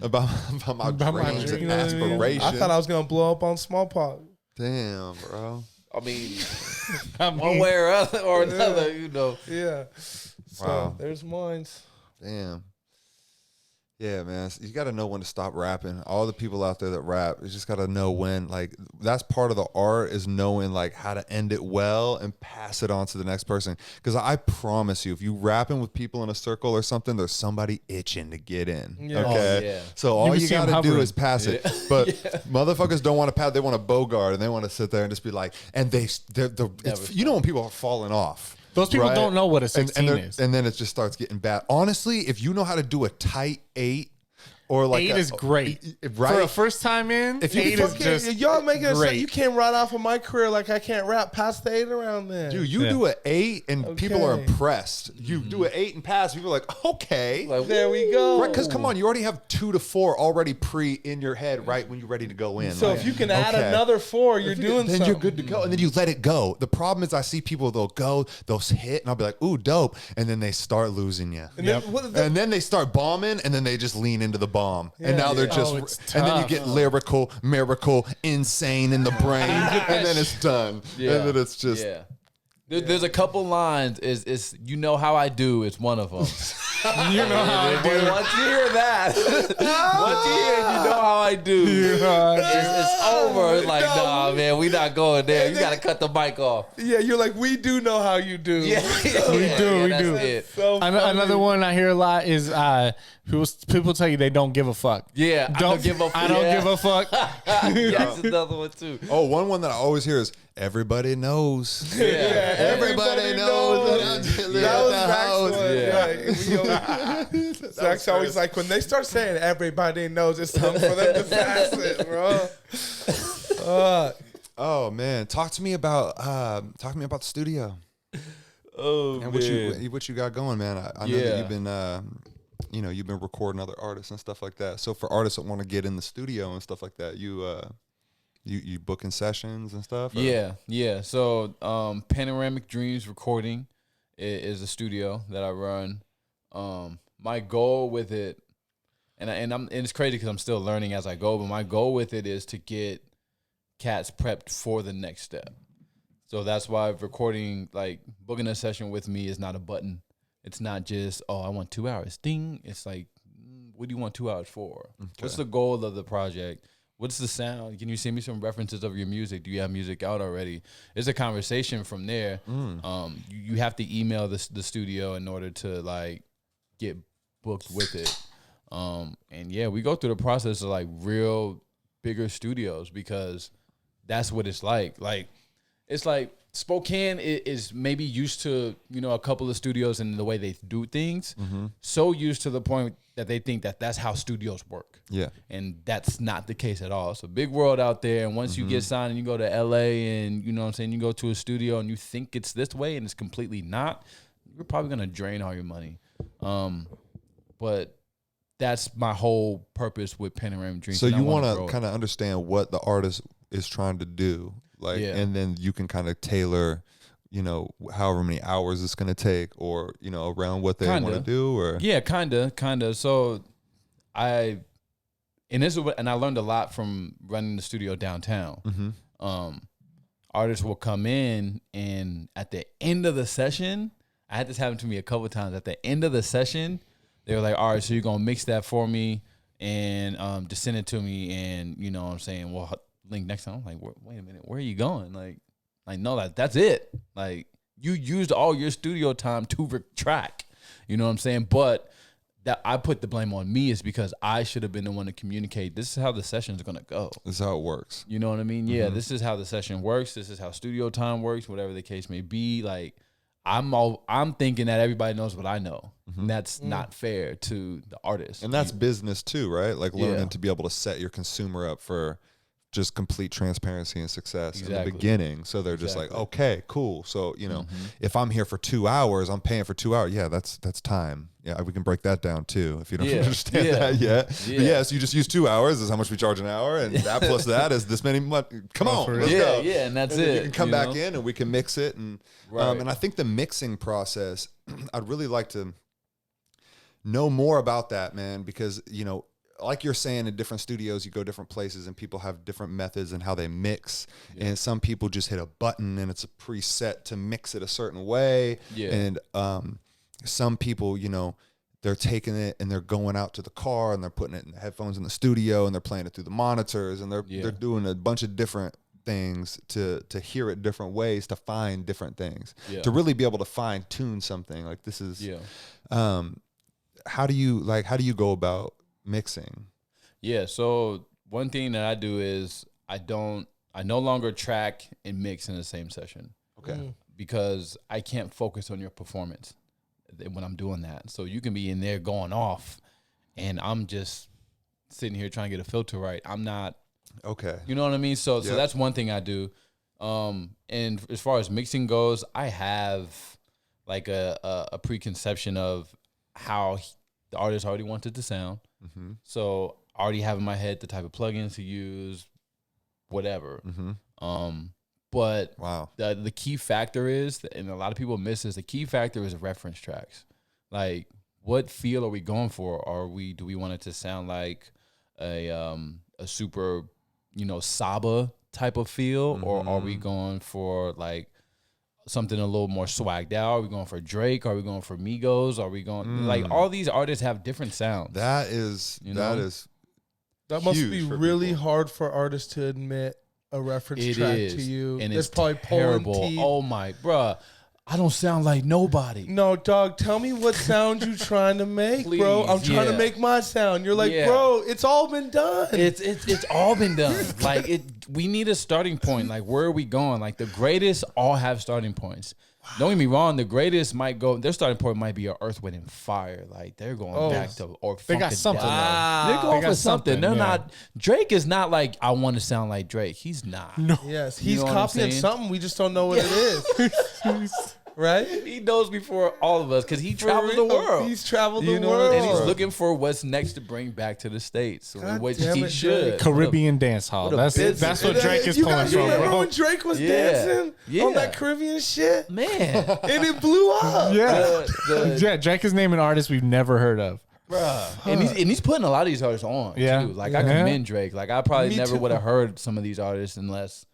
About my dreams and You know what I mean? aspirations. I thought I was going to blow up on Smallpox. Damn, bro. I mean, one way or another, you know. Yeah. So Wow. there's mine. Damn. Yeah, man. You got to know when to stop rapping. All the people out there that rap, you just got to know when. Like, that's part of the art is knowing, like, how to end it well and pass it on to the next person. Because I promise you, if you rapping with people in a circle or something, there's somebody itching to get in. Yeah. Okay? Oh, yeah. So all can you see 'em got to do hovering. is pass it. But motherfuckers don't want to pass. They want to bogart, and they want to sit there and just be like, and you know when people are falling off. Those people right? don't know what a 16 is. And then it just starts getting bad. Honestly, if you know how to do a tight 8 or like 8 is great. right? For a first time in, If you 8 is Okay, just y'all making it so great. you can't ride off of my career like I can't rap. Pass the 8 around then. Dude, you do an 8 and people are Okay. impressed. You do an 8 and pass, people are like, okay. Like, there we go. Right, because come on, you already have 2 to 4 already in your head right when you're ready to go in. So Like, if you can add okay. another 4, you're doing then something. you're good to go, and then you let it go. The problem is, I see people they'll hit, and I'll be like, "Ooh, dope," and then they start losing you, And then, and then they start bombing, and then they just lean into the bomb, and now they're just, it's and then you tough. get lyrical, miracle, insane in the brain, and then it's done, and then it's just, There's a couple lines. Is you know how I do is one of them. You know how I do. Once you hear that, once you hear you know how I do, it's over. It's like, nah, man, we not going there. You gotta cut the mic off. Yeah, you're like, we do know how you do. Yeah, We do. It. So Another one I hear a lot is people tell you they don't give a fuck. Yeah, I don't give a fuck. I don't give a fuck. That's another one too. Oh, one that I always hear is everybody knows. Yeah, Everybody knows that I live That was at the Zach's house. one. Yeah. Yeah. Zach's always like, when they start saying everybody knows, it's time for them to pass it, bro. Oh man, talk to me about the studio. Oh And man, what you got going, man. I know that you've been you've been recording other artists and stuff like that. So for artists that want to get in the studio and stuff like that, you booking sessions and stuff? Or? Yeah. So Panoramic Dreams Recording is a studio that I run. My goal with it, and it's crazy because I'm still learning as I go, but my goal with it is to get cats prepped for the next step. So that's why recording, like booking a session with me is not a button. It's not just, oh, I want 2 hours. Ding. It's like, what do you want 2 hours for? Okay. What's the goal of the project? What's the sound? Can you send me some references of your music? Do you have music out already? It's a conversation from there. You have to email the studio in order to like get booked with it. And yeah, we go through the process of like real bigger studios because that's what it's like. Like, it's like Spokane is maybe used to, a couple of studios and the way they do things. So used to the point that they think that that's how studios work. Yeah. And that's not the case at all. It's a big world out there. And once you get signed and you go to LA and, you go to a studio and you think it's this way and it's completely not, you're probably going to drain all your money. But that's my whole purpose with Panoramic Dreams. So you want to kind of understand what the artist is trying to do. Like, and then you can kind of tailor, however many hours it's going to take or, around what they want to do or. Yeah, kind of. So I learned a lot from running the studio downtown. Artists will come in and at the end of the session, I had this happen to me a couple of times. At the end of the session, they were like, all right, so you're going to mix that for me and just send it to me. And, you know what I'm saying? Well, link next time. I'm like, wait a minute, where are you going? Like no, that's it. Like, you used all your studio time to track. You know what I'm saying? But that I put the blame on me is because I should have been the one to communicate. This is how the session's gonna go. This is how it works. You know what I mean? Yeah, this is how the session works. This is how studio time works. Whatever the case may be. Like, I'm thinking that everybody knows what I know. And that's not fair to the artist. And that's business too, right? Like learning to be able to set your consumer up for just complete transparency and success in the beginning. So they're just like, okay, cool. So, if I'm here for 2 hours, I'm paying for 2 hours. Yeah, that's time. Yeah, we can break that down too if you don't understand that yet. But so you just use 2 hours is how much we charge an hour, and that plus that is this many months. Come on, let's go. Yeah, and that's and it. You can come back in and we can mix it. And and I think the mixing process, I'd really like to know more about that, man, because, like you're saying, in different studios, you go different places and people have different methods and how they mix. Yeah. And some people just hit a button and it's a preset to mix it a certain way. Yeah. And some people, they're taking it and they're going out to the car and they're putting it in the headphones in the studio and they're playing it through the monitors and they're doing a bunch of different things to hear it different ways, to find different things, to really be able to fine tune something. Like, this is, how do you go about mixing? Yeah, so one thing that I do is I no longer track and mix in the same session. Okay. Because I can't focus on your performance when I'm doing that. So you can be in there going off and I'm just sitting here trying to get a filter right. I'm not. Okay. You know what I mean? So that's one thing I do. And as far as mixing goes, I have like a preconception of how the artist already wanted to sound. So I already have in my head the type of plugins to use, whatever. But the key factor is, and a lot of people miss this, the key factor is reference tracks. Like, what feel are we going for? Do we want it to sound like a super, Saba type of feel, or are we going for like something a little more swagged out? Are we going for Drake? Are we going for Migos? Are we going like all these artists have different sounds? That is that must huge be for really people. hard for artists to admit a reference It track is, to you. and It's it's probably terrible. pulling teeth. Oh my, bruh, I don't sound like nobody. No, dog, tell me what sound you trying to make, bro. Please, I'm trying to yeah. make my sound. You're like, Yeah. bro, it's all been done. It's all been done. Like we need a starting point. Like where are we going? Like the greatest all have starting points. Don't get me wrong. The greatest might go. Their starting point might be a Earth, Wind, and Fire. Like they're going back to or They got something, though. They're going They got for something. something, They're yeah. not. Drake is not like I want to sound like Drake. He's not. No, Yes, You he's know what I'm copying saying? something. We just don't know what it is. Right? he knows before all of us because he travels the real, world. He's traveled You the know, world. and he's looking for what's next to bring back to the States, God which damn he it, should. Caribbean dance hall. what a That's business. what Drake is you pulling guys from, remember bro. when Drake was Yeah. dancing Yeah. on that Caribbean shit? Man, And it blew up. Yeah. the- Yeah, Drake is naming artists we've never heard of. Bruh. And he's putting a lot of these artists on. Yeah. Too. Like I Yeah. commend Drake. Like I probably Me never too. would have heard some of these artists unless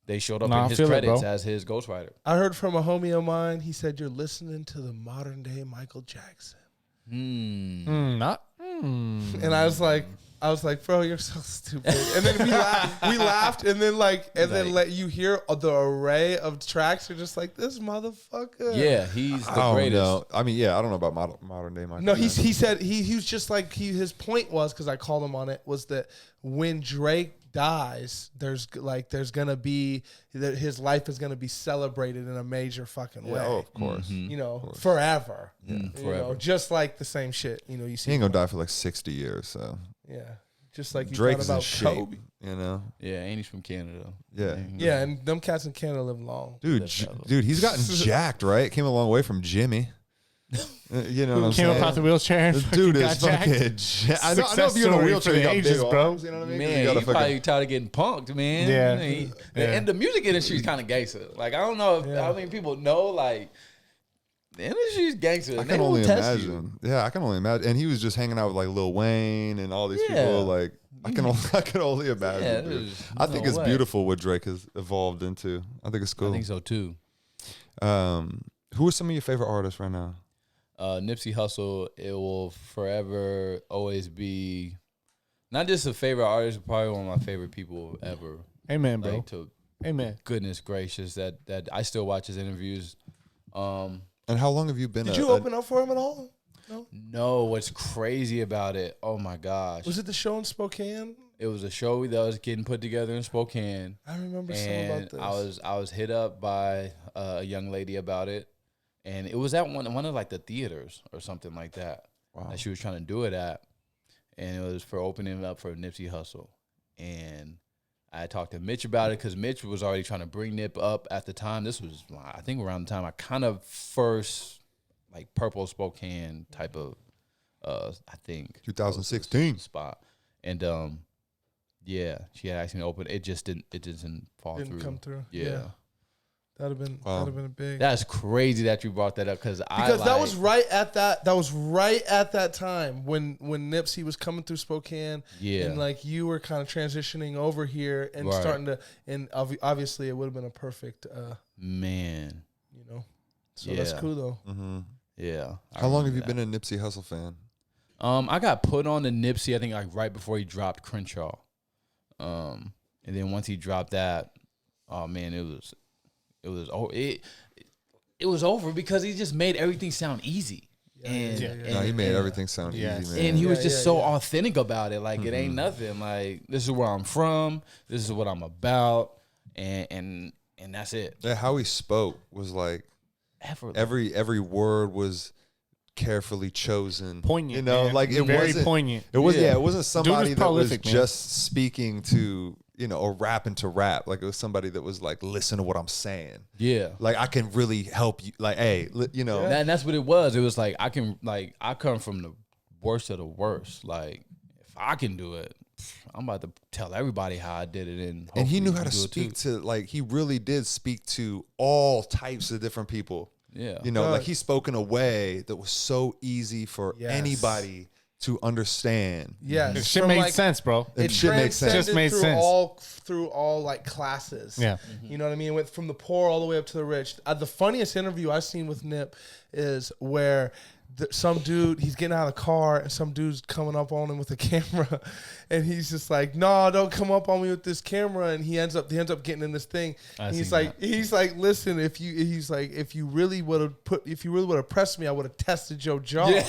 they showed up Nah, I in his feel it, credits bro. as his ghostwriter. I heard from a homie of mine. He said, "You're listening to the modern day Michael Jackson." Not. And I was like, bro, you're so stupid. And then we laughed, and then then let you hear the array of tracks. You're just like, this motherfucker. Yeah, he's the I don't greatest. know. I mean, yeah, I don't know about modern day Michael. No, Jackson. he said he was just like his point was, because I called him on it, was that when Drake dies, there's gonna be that his life is gonna be celebrated in a major fucking way. Oh, of course. You know, forever. You know, forever. just like the same shit. You know, you see. He ain't gonna die for like 60 years. So Yeah, just like you Drake's thought in about shape. Kobe. You know, Yeah, and he's from Canada. Yeah. Yeah, and them cats in Canada live long. dude, he's gotten jacked, right? Came a long way from Jimmy. You know what I'm Came saying? up out the wheelchair and This dude got is jacked. fucking jacked. I know if you're in a story wheelchair, for you the got ages, big bro. arms, you know what I mean? Man, You he gotta fucking- probably tired of getting punked, man. Yeah. Yeah. And the music industry is kind of gangster. Like I don't know if I mean people know like the industry's gangster. I and can they will only test you. imagine. Yeah, I can only imagine. And he was just hanging out with like Lil Wayne and all these Yeah. people. Like I can only imagine. Yeah, dude. there's I think no it's way. beautiful what Drake has evolved into. I think it's cool. I think so too. Who are some of your favorite artists right now? Nipsey Hussle, it will forever always be not just a favorite artist, but probably one of my favorite people ever. Amen, bro. Like to Amen. goodness gracious, that I still watch his interviews. And how long have you been? Did you open up for him at all? No. No, what's crazy about it? Oh my gosh! Was it the show in Spokane? It was a show that was getting put together in Spokane. I remember something And about this. I was hit up by a young lady about it, and it was at one of like the theaters or something like that. Wow. That she was trying to do it at, and it was for opening up for Nipsey Hussle. And I talked to Mitch about it because Mitch was already trying to bring Nip up at the time. This was, I think, around the time I kind of first like Purple Spokane type of, I think 2016 spot, and yeah, she had asked me to open. It just didn't fall Didn't through. come through. Yeah. That'd have been Wow. that'd have been a big. That's crazy that you brought that up because That was right at that time when Nipsey was coming through Spokane. Yeah. And like you were kind of transitioning over here and Right. starting to, and obviously it would have been a perfect, man. you know. So that's Yeah. cool though. Mm-hmm. Yeah. I How long have remember you that. been a Nipsey Hussle fan? I got put on to Nipsey, I think like right before he dropped Crenshaw. And then once he dropped that, oh man, it was over because he just made everything sound easy. No, he made everything sound Yes. easy, man. And he was Yeah, just yeah, so yeah. authentic about it. Like it ain't nothing. Like this is where I'm from. This is what I'm about. And that's it. Yeah, how he spoke was like Effortless. every word was carefully chosen, Poignant, You know, man. like it Very wasn't poignant. It was Yeah. it wasn't somebody that was prolific, man. just speaking to or rapping to rap. Like it was somebody that was like, listen to what I'm saying. Yeah. Like I can really help you. Like, hey, And that's what it was. It was like I come from the worst of the worst. Like if I can do it, I'm about to tell everybody how I did it. And he hopefully knew you how can to do it speak too. to, like, he really did speak to all types of different people. Yeah. Like he spoke in a way that was so easy for Yes. anybody to understand. Yes, Shit from, made sense, bro. It shit makes sense. transcended Just made through sense. through all like classes. Yeah. You know what I mean? It went from the poor all the way up to the rich. The funniest interview I've seen with Nip is where some dude, he's getting out of the car and some dude's coming up on him with a camera, and he's just like, "No, don't come up on me with this camera." And he ends up getting in this thing. He's like, "Listen, if you really would have pressed me, I would have tested your jaw." Yeah.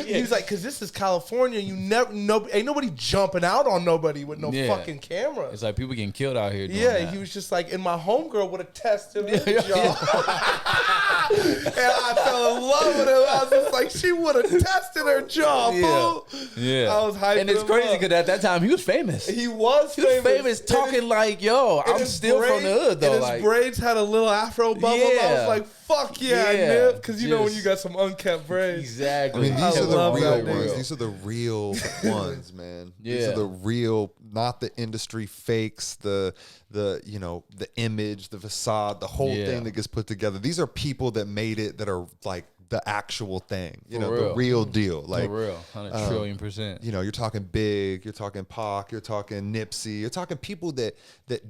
He's like, "Cause this is California. Ain't nobody jumping out on nobody with no fucking camera." It's like people getting killed out here. Doing Yeah, that. he was just like, and my homegirl would have tested her jaw. And I fell in love with him. I was just like, she would have tested her jaw, fool. Yeah. I was hyping and it's him crazy up. because at that time he was famous. He was famous. talking like, yo, I'm still from the hood though. And Like his braids had a little afro bubble. I Yeah. was like, fuck yeah, Yeah. Nip. Because you know when Just- you got some unkept braids. exactly. I mean, I these are the love real that ones. nigga. These are the real ones, man. These Yeah. are the real, not the industry fakes, the image, the facade, the whole Yeah. thing that gets put together. These are people that made it, that are like the actual thing. You know, real. the real deal. Like, For real, 100 trillion%. you know, you're talking Big, you're talking Pac, you're talking Nipsey, you're talking people that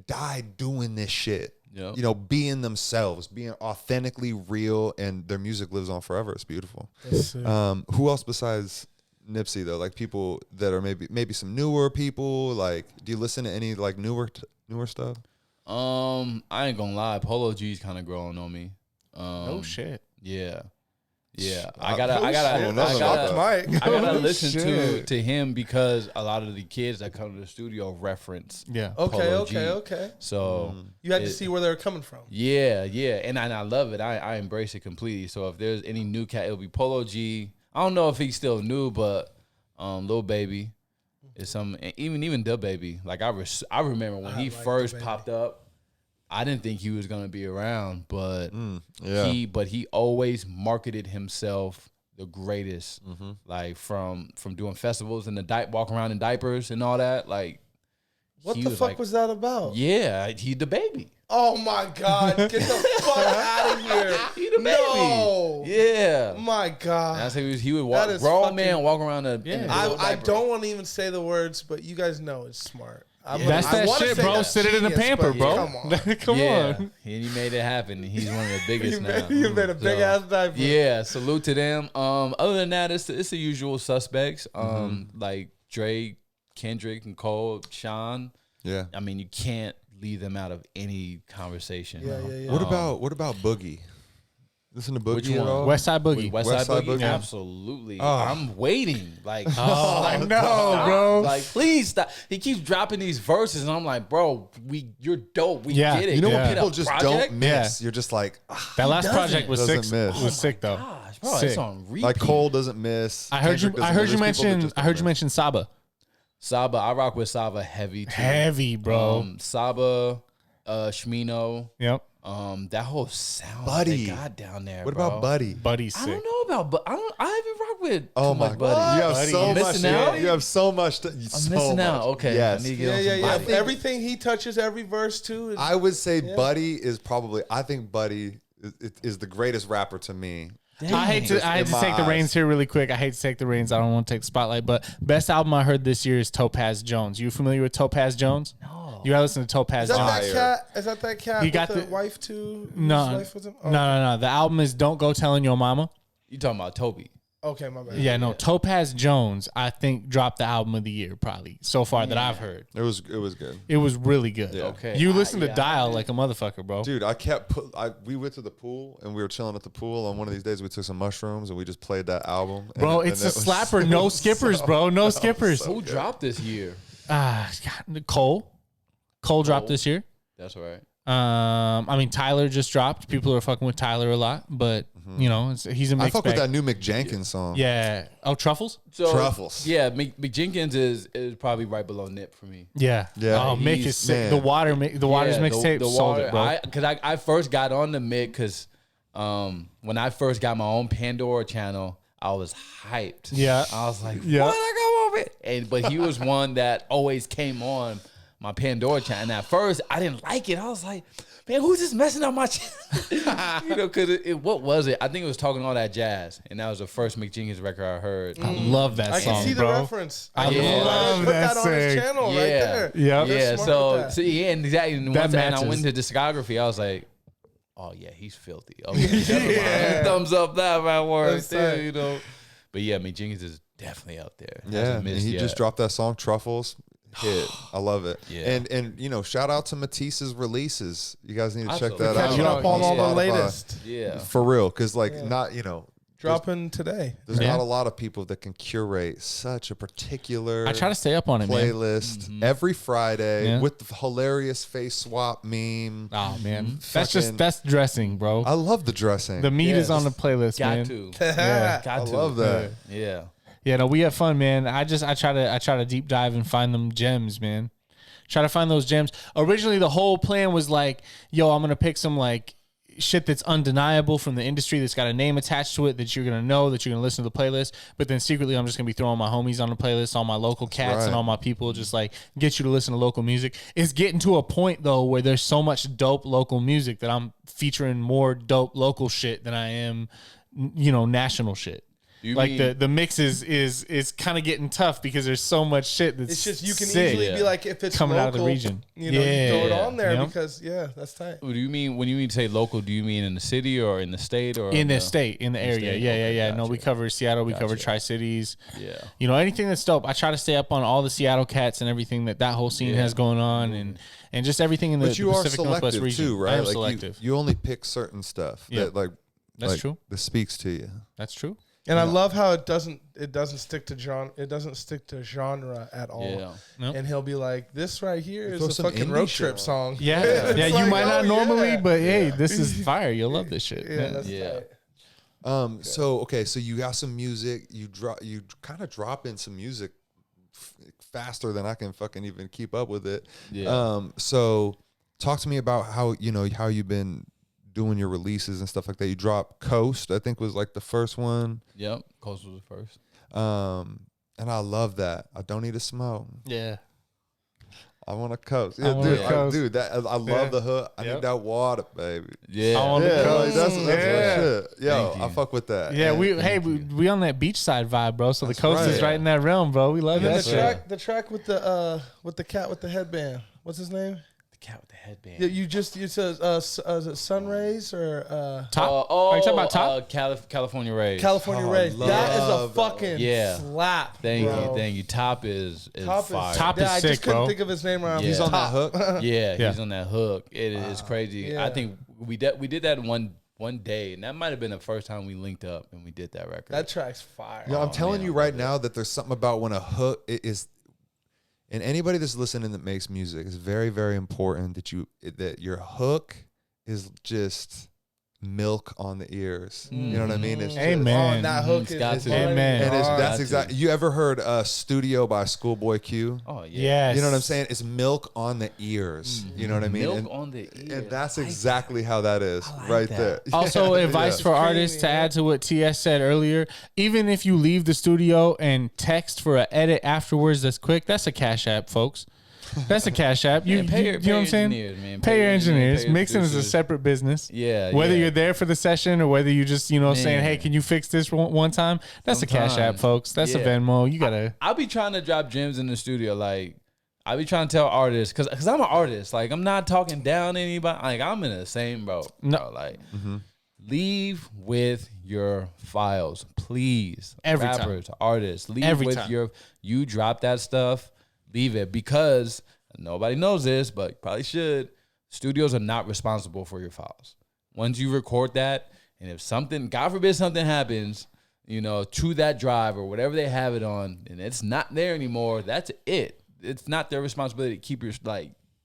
died doing this shit. Yep. You know, being themselves, being authentically real, and their music lives on forever. It's beautiful. Who else besides Nipsey though? Like people that are maybe some newer people. Like, do you listen to any like newer stuff? I ain't gonna lie, Polo G's kind of growing on me. Oh shit. Yeah. Oh, I gotta listen shit. to him because a lot of the kids that come to the studio reference. Yeah. Polo G. Okay. So You had to see where they were coming from. yeah, and I love it. I embrace it completely. So if there's any new cat, it'll be Polo G. I don't know if he's still new, but Lil Baby is some. Even Da Baby. Like I remember when he like first Da Baby. popped up. I didn't think he was gonna be around, but yeah. he always marketed himself the greatest. Like from doing festivals and walking around in diapers and all that. Like What he the fuck like, was that about? Yeah, he the baby. Oh my God. Get the fuck out of here. He the baby. No. Yeah. My God. That's how he would That walk. is Grown fucking- man walk around in a little I diaper. don't want to even say the words, but you guys know it's smart. That's I that wanna shit, say bro. that's Sit it in the genius, pamper, but bro. Come on. Come yeah, on. and he made it happen. He's one of the biggest now. You made a big ass diaper. Yeah, salute to them. Other than that, it's the usual suspects. Like Drake, Kendrick, and Cole, Sean. Yeah. I mean, you can't leave them out of any conversation. Yeah. What about Boogie? Listen to Which Boogie at one? all? West Side Boogie. West West Side Side Boogie? Boogie? Absolutely. Oh. I'm waiting. Like, I know, bro. like, please stop. He keeps dropping these verses, and I'm like, bro, you're dope. We Yeah. get it. You know Yeah. what Hit people a just project? don't miss? You're just like, That last doesn't. project was sick. Doesn't miss. Was sick though. Gosh, bro, Sick. it's on repeat. like Cole doesn't miss. I heard Kendrick you. I doesn't heard miss. you There's people that mention. just I don't heard you miss. mention Saba. Saba, I rock with Saba heavy too. Heavy, bro. Saba, Shmino, Yep. that whole sound Buddy. they got down there. What bro. about Buddy? Buddy's I sick. don't know about, but I haven't rocked with Oh too my much God! Buddy. You have Buddy. so I'm much. missing out? You have so much. I'm missing out. Okay, Yes. I need to get on Yeah. some Buddy. Everything he touches, every verse too. I would say Buddy is probably. I think Buddy is the greatest rapper to me. I hate to in my take the eyes. reins here really quick. I hate to take the reins. I don't want to take the spotlight, but best album I heard this year is Topaz Jones. You familiar with Topaz Jones? No. You gotta listen to Topaz Is that Jones. that cat? Is that that cat? He with got the the- wife too. No, His wife was him? Oh, no. The album is Don't Go Telling Your Mama. You talking about Toby? Okay, my bad. Yeah, no. Topaz Jones, I think, dropped the album of the year probably so far that I've heard. It was good, It was really good. Yeah. Okay. You listen to yeah, Dial like a motherfucker, bro. dude. I kept. We went to the pool and we were chilling at the pool. On one of these days, we took some mushrooms and we just played that album. Bro, and it's a it was slapper. No skippers, bro. No skippers. Who dropped this year? God, Cole. Cole dropped this year. That's right. I mean, Tyler just dropped. People are fucking with Tyler a lot, but you know, he's a I mixed fuck with bag. that new Mick Jenkins song. Yeah. Oh, Truffles? So, Truffles. Yeah, McJenkins is probably right below Nip for me. Yeah. Yeah. Oh, Mick He's- is sick. man. The Waters mixtape sold it, bro. Because I first got on the Mick because when I first got my own Pandora channel, I was hyped. Yeah. I was like, Yeah. what? I go over it. But he was one that always came on my Pandora channel. And at first, I didn't like it. I was like, man, who's just messing up my channel? You know, because what was it? I think it was Talking All That Jazz. And that was the first McGenius record I heard. I love that I song, can see the bro. reference. I can love put that that on his song. channel right there. Yep. They're Yeah, smart so with that. yeah, and exactly. And That once I matches. went into discography, I was like, oh yeah, he's filthy. Okay, never mind. Thumbs up that my word, That's tight. too, you know. But yeah, McGenius is definitely up there. Yeah, Hasn't and missed he yet. just dropped that song Truffles. Hit. I love it. Yeah. And you know, shout out to Matisse's releases. You guys need to check that Absolutely. out. Catching up on all the Spotify. latest. Yeah. For real, because like not, you know, Dropping today. there's Yeah. not a lot of people that can curate such a particular I try to stay up on it, man. playlist every Friday Yeah. with the hilarious face swap meme. Oh man, Fucking- that's dressing, bro. I love the dressing. The meat Yeah, is on the playlist, Got man. to. Yeah. Got I to. love that. Yeah. Yeah, no, we have fun, man. I try to deep dive and find them gems, man. Try to find those gems. Originally, the whole plan was like, yo, I'm gonna pick some like shit that's undeniable from the industry that's got a name attached to it that you're gonna know, that you're gonna listen to the playlist. But then secretly, I'm just gonna be throwing my homies on the playlist, all my local cats and right. all my people, just like get you to listen to local music. It's getting to a point though where there's so much dope local music that I'm featuring more dope local shit than I am, you know, national shit. You Like mean- the mix is kind of getting tough because there's so much shit that's It's just you can sick. easily be like, if it's Coming local, out of the region. you know, you Yeah. throw it on there Yep. because that's tight. What do you mean when you mean say local? Do you mean in the city or in the state or in the state, in the area. state? Yeah, Okay, yeah. No, gotcha. we cover Seattle, we cover Gotcha. Tri-Cities. Yeah. You know, anything that's dope. I try to stay up on all the Seattle cats and everything that whole scene Yeah. has going on and just everything in the, But you the are Pacific Northwest selective region. too, right? I am Like selective. you only pick certain stuff Yeah. that like That's like, true. that speaks to you. That's true. And I love how it doesn't stick to genre at all. Yeah. Nope. And he'll be like, this right here throw is a some fucking indie road shit trip on. song. Yeah, It's yeah. You like, might not oh, normally, yeah. but hey, this is fire. You'll love this shit. Yeah, that's Yeah. tight. So you got some music. You kind of drop in some music faster than I can fucking even keep up with it. Yeah. So talk to me about how you've been doing your releases and stuff like that. You dropped Coast, I think was like the first one. Yep. Coast was the first. And I love that. I don't need to smoke. Yeah. I want to coast. I Yeah, wanna dude, coast. dude, that I love Yeah. the hook. I Yep. need that water, baby. Yeah. I want to Yeah, coast. like, that's Yeah. my shit. Yo, Thank I you. fuck with that. Yeah, And- we on that beachside vibe, bro. So That's the coast is right. right in that realm, bro. We love And that shit. the track with the cat with the headband. What's his name? The cat with the headband. Yeah, you said is it Sun Rays or Top? Oh, Are you talking about Top? California Rays. California Oh, Rays? love That is a that one. fucking Yeah. slap. Thank bro. you, thank you. Top is Top fire. Top is I sick, just couldn't bro. think of his name around. He's He's on that hook. Yeah, Yeah. he's on that hook. It is crazy. yeah. I think we did that one day, and that might have been the first time we linked up and we did that record. That track's fire. Yo, I'm telling man, you I right love now that there's something about when a hook is, and anybody that's listening that makes music, is very, very important that your hook is just milk on the ears. You know what I mean? It's just- Amen. Oh, that hook It's is got is to. running Amen. and hard. that's Got exactly. to. You ever heard Studio by Schoolboy Q? oh yeah. Yes. You know what I'm saying? It's milk on the ears. You know what I mean? Milk and, on the ear. and that's I like exactly how that is like right that. there. Also, Yeah, advice yeah. for artists to add to what TS said earlier. Even if you leave the studio and text for an edit afterwards that's quick, that's a Cash App, folks. That's a Cash App. You, Man, pay you your- know what I'm pay saying? engineers, man. Pay your engineers. pay your Mixing is a producers. separate business. Yeah, Whether yeah. you're there for the session or whether you just, saying, Man. hey, can you fix this one time? That's a Cash App, Sometimes. folks. That's a Yeah. Venmo. You got to. I'll be trying to drop gems in the studio. Like, I be trying to tell artists, because I'm an artist. Like, I'm not talking down to anybody. Like, I'm in the same boat. No. Bro. Like, leave with your files, please. Every time. Rappers, artists, leave Every with time. you drop that stuff, leave it. Because nobody knows this, but you probably should. Studios are not responsible for your files. Once you record that, and if something, God forbid something happens, to that drive or whatever they have it on, and it's not there anymore, that's it. It's not their responsibility to keep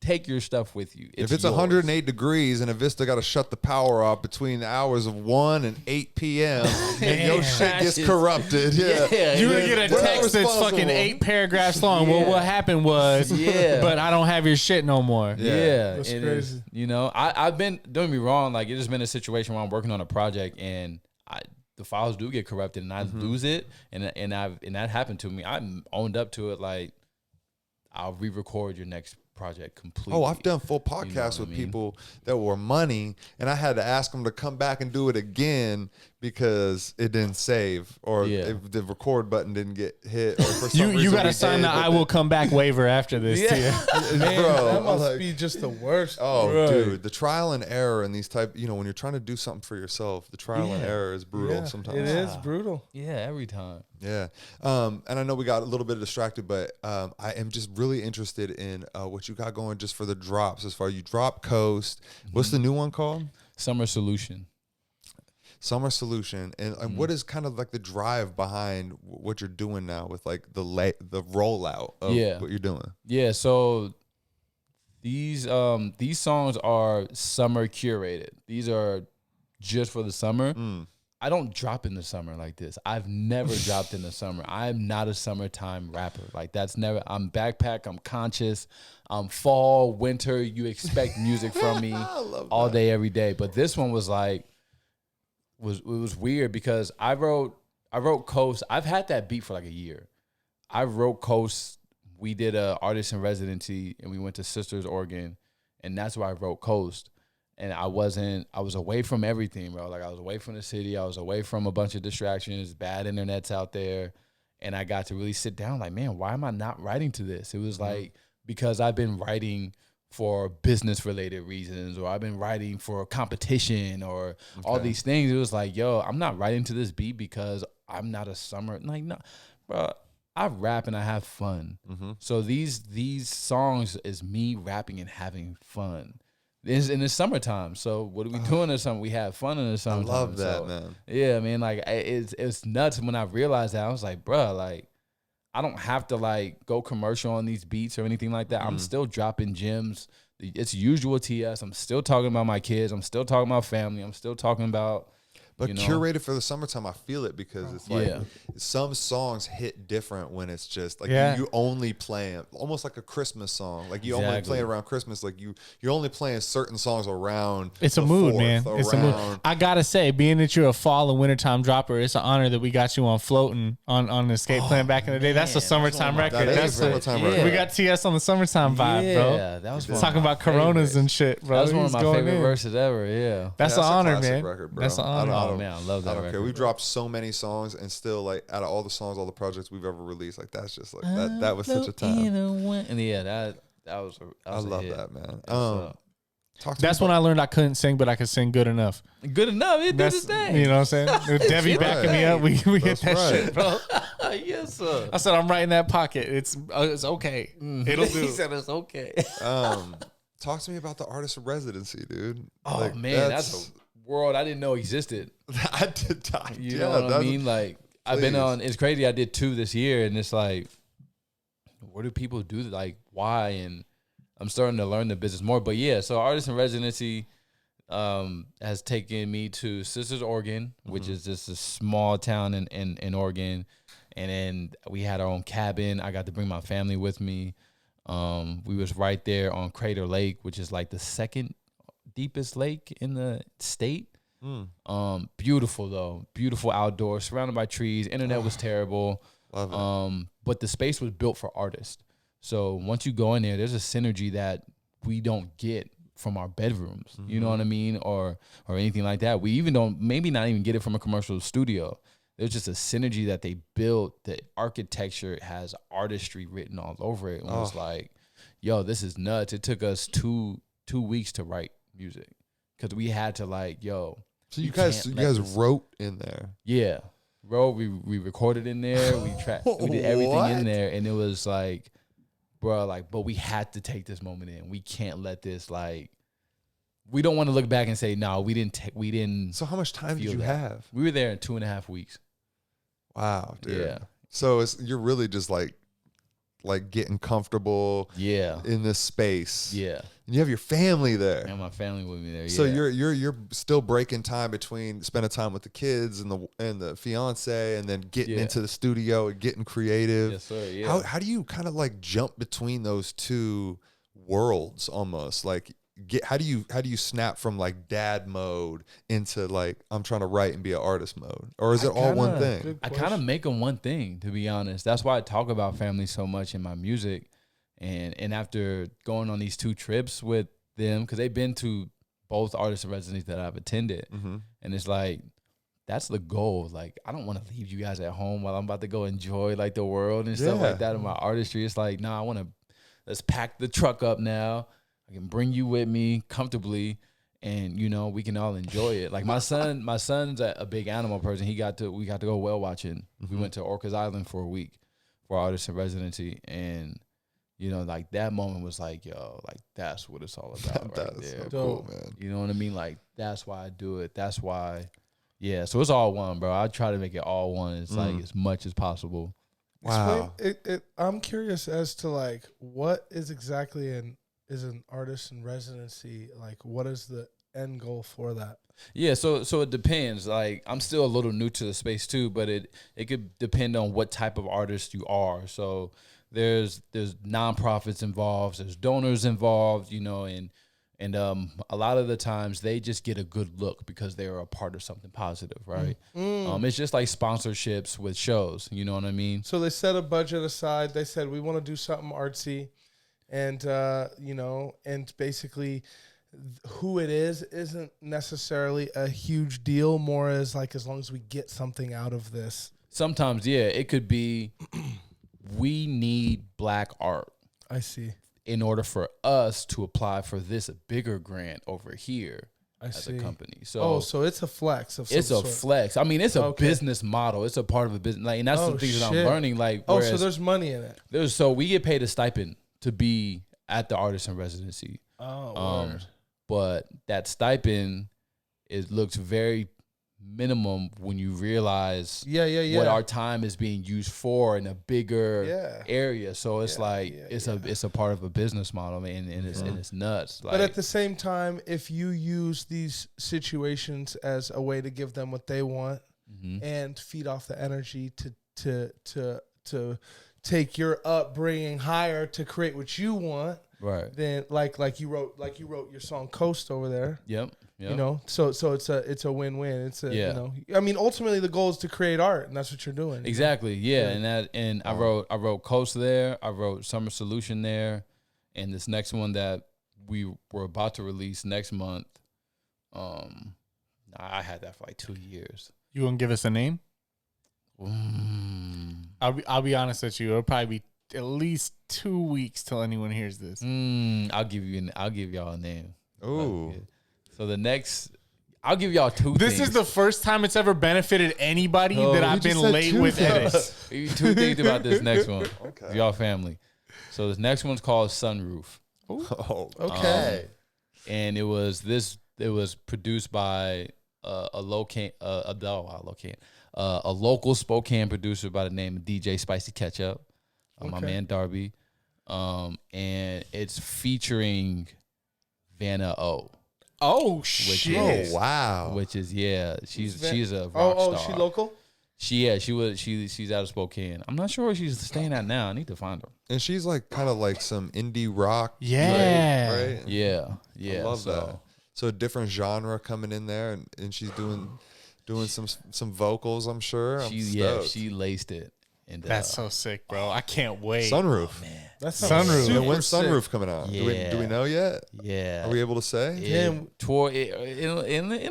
take your stuff with you. If it's yours. 108 degrees and Avista got to shut the power off between the hours of 1 and 8 p.m. and your shit gets Crashes. corrupted, yeah. You're going to get a We're not text that's fucking responsible. 8 paragraphs long. Well, Yeah. what happened was, Yeah. but I don't have your shit no more. Yeah, That's it crazy. is. I've been, don't get me wrong, like it's just been a situation where I'm working on a project and the files do get corrupted and I lose it, and that happened to me. I owned up to it. Like, I'll re-record your next project completely. Oh, I've done full podcasts with people that were money, and I had to ask them to come back and do it again because it didn't save, or the record button didn't get hit, or for some reason you got to sign the "I will come back" waiver after this. Man, Bro, that must like- be just the worst. Oh, Right. dude, the trial and error in these type, when you're trying to do something for yourself, the trial and error is brutal Yeah, sometimes. it is brutal. Yeah, every time. Yeah. And I know we got a little bit distracted, but I am just really interested in what you got going just for the drops. As far as you drop Coast, what's the new one called? Summer Solution. Summer Solution. And what is kind of like the drive behind what you're doing now with like the rollout of what you're doing? Yeah, so these songs are summer curated. These are just for the summer. I don't drop in the summer like this. I've never dropped in the summer. I'm not a summertime rapper. Like that's never. I'm backpack. I'm conscious. Fall, winter. You expect music from me all day, every day. But this one was like, it was weird because I wrote Coast. I've had that beat for like a year. I wrote Coast. We did a artist in residency and we went to Sisters, Oregon, and that's where I wrote Coast. And I was away from everything, bro. Like I was away from the city. I was away from a bunch of distractions, bad internets out there. And I got to really sit down like, man, why am I not writing to this? It was like, because I've been writing for business related reasons, or I've been writing for competition or all these things. It was like, yo, I'm not writing to this beat because I'm not a summer. Like, no, bro, I rap and I have fun. So these songs is me rapping and having fun. It's in the summertime, so what are we doing in the summer? We have fun in the summertime. I love that, man. Yeah, man, like it's nuts when I realized that. I was like, bro, like I don't have to like go commercial on these beats or anything like that. I'm still dropping gems. It's usual TS. I'm still talking about my kids. I'm still talking about family. I'm still talking about. But curated for the summertime, I feel it because it's like Yeah. some songs hit different when it's just like you only play them, almost like a Christmas song. Like you only Exactly. play around Christmas. Like you're only playing certain songs around. It's a the mood, 4th, man. It's a mood. around- I gotta say, being that you're a fall and wintertime dropper, it's an honor that we got you on Floating on the Escape Plan back in the day. That's a summertime record. That is That's a summertime record. We got TS on the summertime vibe, bro. Yeah, that was Talking about Coronas and shit, bro. That was one of He's my going favorite in. verses ever. Yeah. That's Yeah, an a honor, classic man. record, bro. That's an I don't- honor. Oh man, I love that I don't record. care. We dropped so many songs, and still, like, out of all the songs, all the projects we've ever released, like that's just like that was such a time. And yeah, that was. I love that, man. So, Talk to That's me when I learned I couldn't sing, but I could sing good enough. good enough. It did That's his thing. you know what I'm saying. With Debbie right. backing me up, we hit That's that right. shit, bro. Yes, sir. I said I'm right in that pocket. It's okay. It'll do. He said it's okay. Talk to me about the artist in residency, dude. Oh Like, man, that's a world I didn't know existed. I did. You know what I mean? Like I've been Please. on. It's crazy. I did 2 this year, and it's like, what do people do? Like why? And I'm starting to learn the business more. But yeah, so artist in residency has taken me to Sisters, Oregon, which is just a small town in Oregon, and then we had our own cabin. I got to bring my family with me. We was right there on Crater Lake, which is like the second deepest lake in the state. Beautiful though, beautiful outdoors, surrounded by trees. Internet was terrible. Love it. But the space was built for artists. So once you go in there, there's a synergy that we don't get from our bedrooms. You know what I mean? Or anything like that. We even don't, maybe not even get it from a commercial studio. There's just a synergy that they built. The architecture has artistry written all over it. And it was like, yo, this is nuts. It took us two weeks to write music because we had to like, yo. So you can't guys let this- wrote in there. Yeah. Bro, we recorded in there. We did everything What? in there. And it was like, bro, like, but we had to take this moment in. We can't let this like, we don't want to look back and say, no, we didn't. So how much time did feel you that. have? We were there in 2.5 weeks. Wow, dude. Yeah. So you're really just like getting comfortable Yeah. in this space. Yeah. And you have your family there. And my family with me there. So yeah. you're still breaking time between spending time with the kids and the fiance, and then getting Yeah. into the studio and getting creative. Yes, sir. Yeah. How do you kind of like jump between those two worlds almost? Like how do you snap from like dad mode into like I'm trying to write and be an artist mode, or is it all one thing? I kind of make them one thing, to be honest. That's why I talk about family so much in my music, And after going on these 2 trips with them, because they've been to both artists in residencies that I've attended, and it's like, that's the goal. Like, I don't want to leave you guys at home while I'm about to go enjoy like the world and stuff like that in my artistry. It's like, nah, let's pack the truck up now. I can bring you with me comfortably, and we can all enjoy it. Like my son's a big animal person. We got to go whale watching. We went to Orcas Island for a week for artists in residency, and like that moment was like, yo, like that's what it's all about right there. So cool, man. You know what I mean? Like that's why I do it. That's why. Yeah, so it's all one, bro. I try to make it all one. It's like as much as possible. Wow. I'm curious as to like what is exactly is an artist in residency, like what is the end goal for that? Yeah, so it depends. Like I'm still a little new to the space too, but it could depend on what type of artist you are. So there's nonprofits involved, there's donors involved, and a lot of the times they just get a good look because they are a part of something positive, right? It's just like sponsorships with shows, you know what I mean? So they set a budget aside. They said, we want to do something artsy. And, and basically who it is isn't necessarily a huge deal, more as like as long as we get something out of this. Sometimes, yeah, it could be we need black art. I see. In order for us to apply for this bigger grant over here I as see. a company. So so it's a flex of some it's a sort. flex. I mean, it's a business model. It's a part of a business. Like, and that's the things that I'm learning. Like, so there's money in it. So we get paid a stipend to be at the artist in residency. Word. But that stipend looks very minimum when you realize what our time is being used for in a bigger area. So it's it's a part of a business model, man, and it's nuts. Like, but at the same time, if you use these situations as a way to give them what they want and feed off the energy to take your upbringing higher to create what you want, right? Then like you wrote your song Coast over there. Yep. So it's a win-win. I mean, ultimately the goal is to create art, and that's what you're doing. Exactly. Yeah. And I wrote Coast there. I wrote Summer Solution there, and this next one that we were about to release next month. I had that for like 2 years. You gonna give us a name? I'll be honest with you. It'll probably be at least 2 weeks till anyone hears this. I'll give y'all a name. Ooh. So I'll give y'all 2 This things. is the first time it's ever benefited anybody that I've been late with edits. 2 things about this next one. Okay. Y'all family. So this next one's called Sunroof. Oh, okay. And it was produced by a local Spokane producer by the name of DJ Spicy Ketchup, my man Darby, and it's featuring Vanna Oh. Oh shit! Wow. Which is she's a rock star. Oh, she local? She's out of Spokane. I'm not sure where she's staying at now. I need to find her. And she's like kind of like some indie rock. Yeah. Right? Yeah. I love that. So a different genre coming in there, and she's doing some vocals, I'm sure. She laced it. And that's so sick, bro. I can't wait. Sunroof. Man. That's Sunroof. And when's Sunroof coming out? Yeah. Do we know yet? Yeah. Are we able to say? In a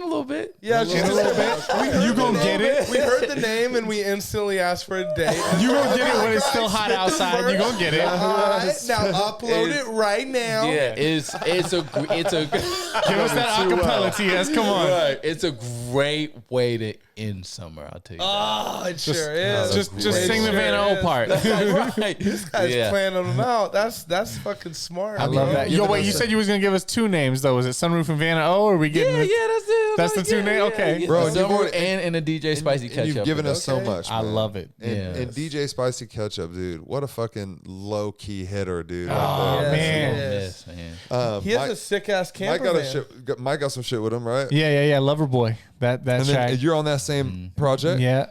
little bit. Yeah, just a little bit. You gonna get it? We heard the name and we instantly asked for a date. You gonna get it when it's still hot outside. You gonna get it. Now upload it right now. Yeah, it's a Give us that acapella, TS. Come on. Right. It's a great way to end summer. I'll tell you. Oh, it sure is. Just sing the Vanna Oh part. Right. This guy's planning them out. That's fucking smart. I love that. Yo, wait, you said you was gonna give us 2 names though. Was it Sunroof and Vanna Oh, or are we getting? That's it. That's the 2 names. Okay, Bro, Summer and a DJ Spicy Ketchup. You've given us so much. I man. love it. And DJ Spicy Ketchup, dude, what a fucking low key hitter, dude. Oh Yes, man. Yes, man. He has a sick ass camper van. Mike got some shit with him, right? Yeah. Loverboy. That And track. then you're on that same project. Yeah.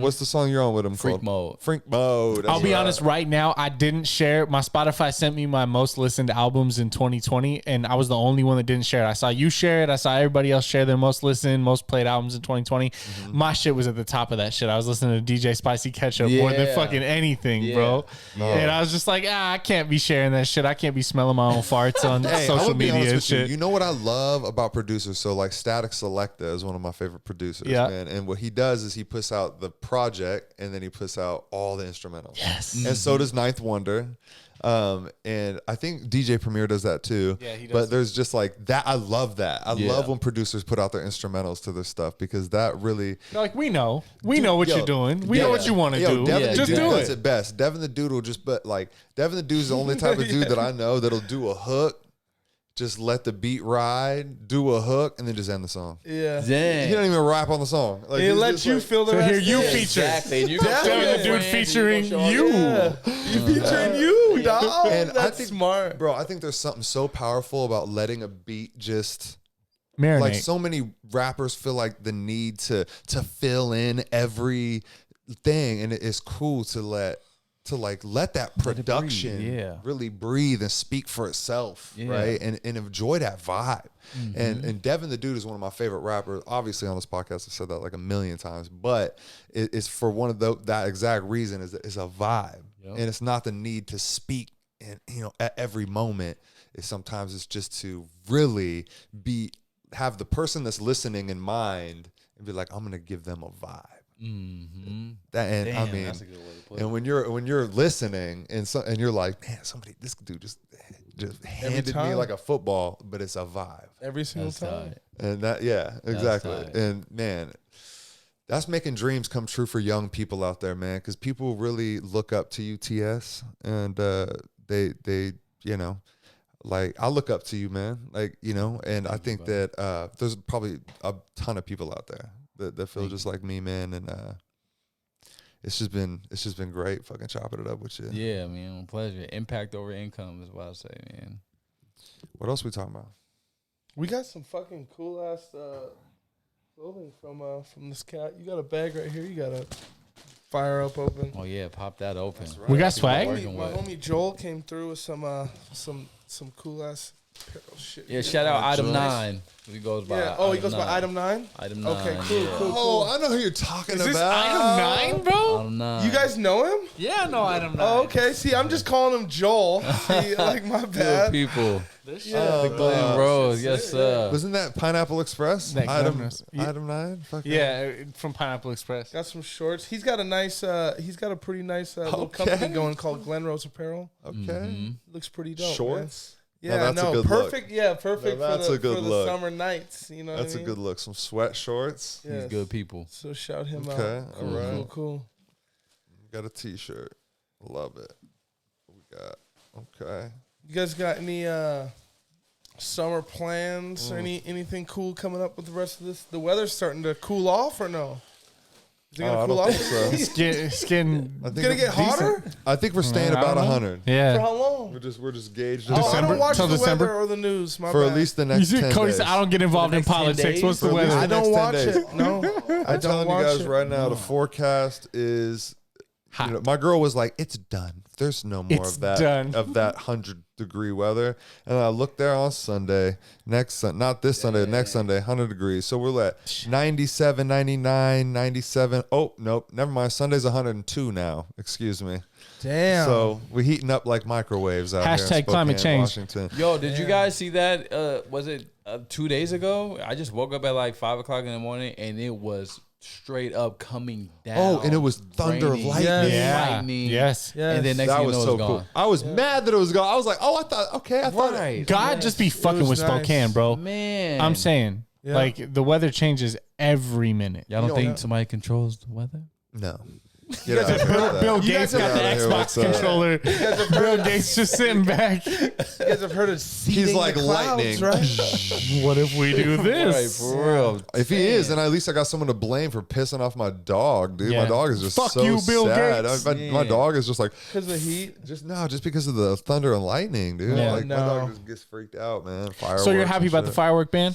What's the song you're on with him? Freak called? Mode. Freak Mode. I'll be honest. Right now, I didn't share share. My Spotify sent me my most listened albums in 2020, and I was the only one that didn't share it. I saw you share it. I saw everybody else share their most listened, most played albums in 2020. Mm-hmm. My shit was at the top of that shit. I was listening to DJ Spicy Ketchup more than fucking anything, bro. And I was just like, I can't be sharing that shit. I can't be smelling my own farts on Hey, I social would be honest media and with you. shit. You know what I love about producers? So like Static Selecta is one of my favorite producers, man. And what he does is he puts out the project and then he puts out all the instrumentals. Yes. And so does Ninth Wonder. And I think DJ Premier does that too. Yeah, he does. But there's just like that. I love that. I love when producers put out their instrumentals to their stuff because that really. Like we know what you're doing. We know what you want to do. Devin the Just Dude do does it. it best. Devin the Dude will just, but like Devin the Dude's the only type of dude that I know that'll do a hook. Just let the beat ride, do a hook, and then just end the song. Yeah. Dang. He don't even rap on the song. Like, He he's let just you like, feel the So rest. here you Yeah. feature. Exactly. And you Devin the Dude featuring you. Yeah. You featuring you, dog. And I That's think, smart. bro, I think there's something so powerful about letting a beat just Marinate. like so many rappers feel like the need to fill in every thing, and it's cool to let that production really breathe and speak for itself, right? And enjoy that vibe. And Devin the Dude is one of my favorite rappers. Obviously on this podcast I've said that like a million times, but it's for one of that exact reason is that it's a vibe. And it's not the need to speak and at every moment. Sometimes it's just to really have the person that's listening in mind and be like, I'm gonna give them a vibe. That's a good way to put it. And when you're listening and you're like, man, this dude just handed me like a football, but it's a vibe. Every single time. And that, exactly. tight. And man, that's making dreams come true for young people out there, man. Because people really look up to you, TS, and they like I look up to you, man. Like and I think that there's probably a ton of people out there that feel just like me, man. And it's just been great fucking chopping it up with you. Yeah, man, pleasure. Impact over income is what I say, man. What else we talking about? We got some fucking cool ass clothing from this cat. You got a bag right here. You got to fire up open. Oh yeah, pop that open. Right. We got swag? My homie Joel came through with some cool ass apparel shit. Yeah, shout out Item 9. He goes by. Yeah. Oh, he goes by Item 9. Item 9. Okay, cool, yeah. cool. Oh, I know who you're talking Is this about. item 9, bro? Item 9. You guys know him? Yeah, no, item 9. Oh, okay. See, I'm just calling him Joel. See, like my Good bad. people. This shit. Yeah. The Glenrose, yes sir. Wasn't that Pineapple Express? That Item Glenrose. Yeah. item 9? Fuck Yeah, from Pineapple Express. Got some shorts. He's got a pretty nice little company going called Glenrose Apparel. Okay. Looks pretty dope. Shorts? Man. Yeah, that's a good perfect. look. Yeah, perfect Now that's for a good the look. summer nights. You know, That's what I a mean? good look. Some sweat shorts. Yes. He's good people. So shout him out. Okay, Cool, all right. cool. Got a t-shirt. Love it. What we got? Okay. You guys got any summer plans or anything cool coming up with the rest of this? The weather's starting to cool off or no? Is it I gonna cool don't off? think so. It's getting I think Gonna get hotter? I think we're staying I about don't know. 100. For Yeah. how long? We're just gauged Oh, I December? don't watch Till the December? weather or the news. My for bad. at least the You next see, 10 Cody days. said, I don't get involved in next 10 politics. days? What's the For at least weather? I the don't next watch 10 days. it. No, I I'm don't telling you watch guys it. right now, the forecast is. Hot. My girl was like, "It's done. There's no more It's of that done. of that 100-degree weather." And I looked there on Sunday, not this Sunday, next Sunday, 100 degrees. So we're at 97, 99, 97. Oh nope, never mind. Sunday's 102 now. Excuse me. Damn. So we're heating up like microwaves out here. in Hashtag climate Spokane, change. Washington. Yo, did you guys see that? Was it 2 days ago? I just woke up at like 5 o'clock in the morning and it was straight up coming down. Oh, and it was thunder, raining, lightning. Yeah. lightning. Yes. Yes. And then next That thing you was know, so it's gone. cool. I was mad that it was gone. I was like, "Oh, I thought." Right. God just be fucking was with nice. Spokane, bro. Man. I'm saying, Yeah. like, the weather changes every minute. Y'all don't You think don't- somebody controls the weather? No. Get out of here with that. Bill You Gates guys got the Get out of here, Xbox what's up? controller. Bill Gates just sitting back. You guys have heard of seeding He's like the clouds, lightning. right? What if we do Right, this? for real. If he is, then at least I got someone to blame for pissing off my dog, dude. Yeah. My dog is just Fuck so you, Bill sad. Gates. My dog is just like, Because of heat. just because of the thunder and lightning, dude. Yeah. Like my No. dog just gets freaked out, man. Fireworks. So you're happy and about the shit. firework ban?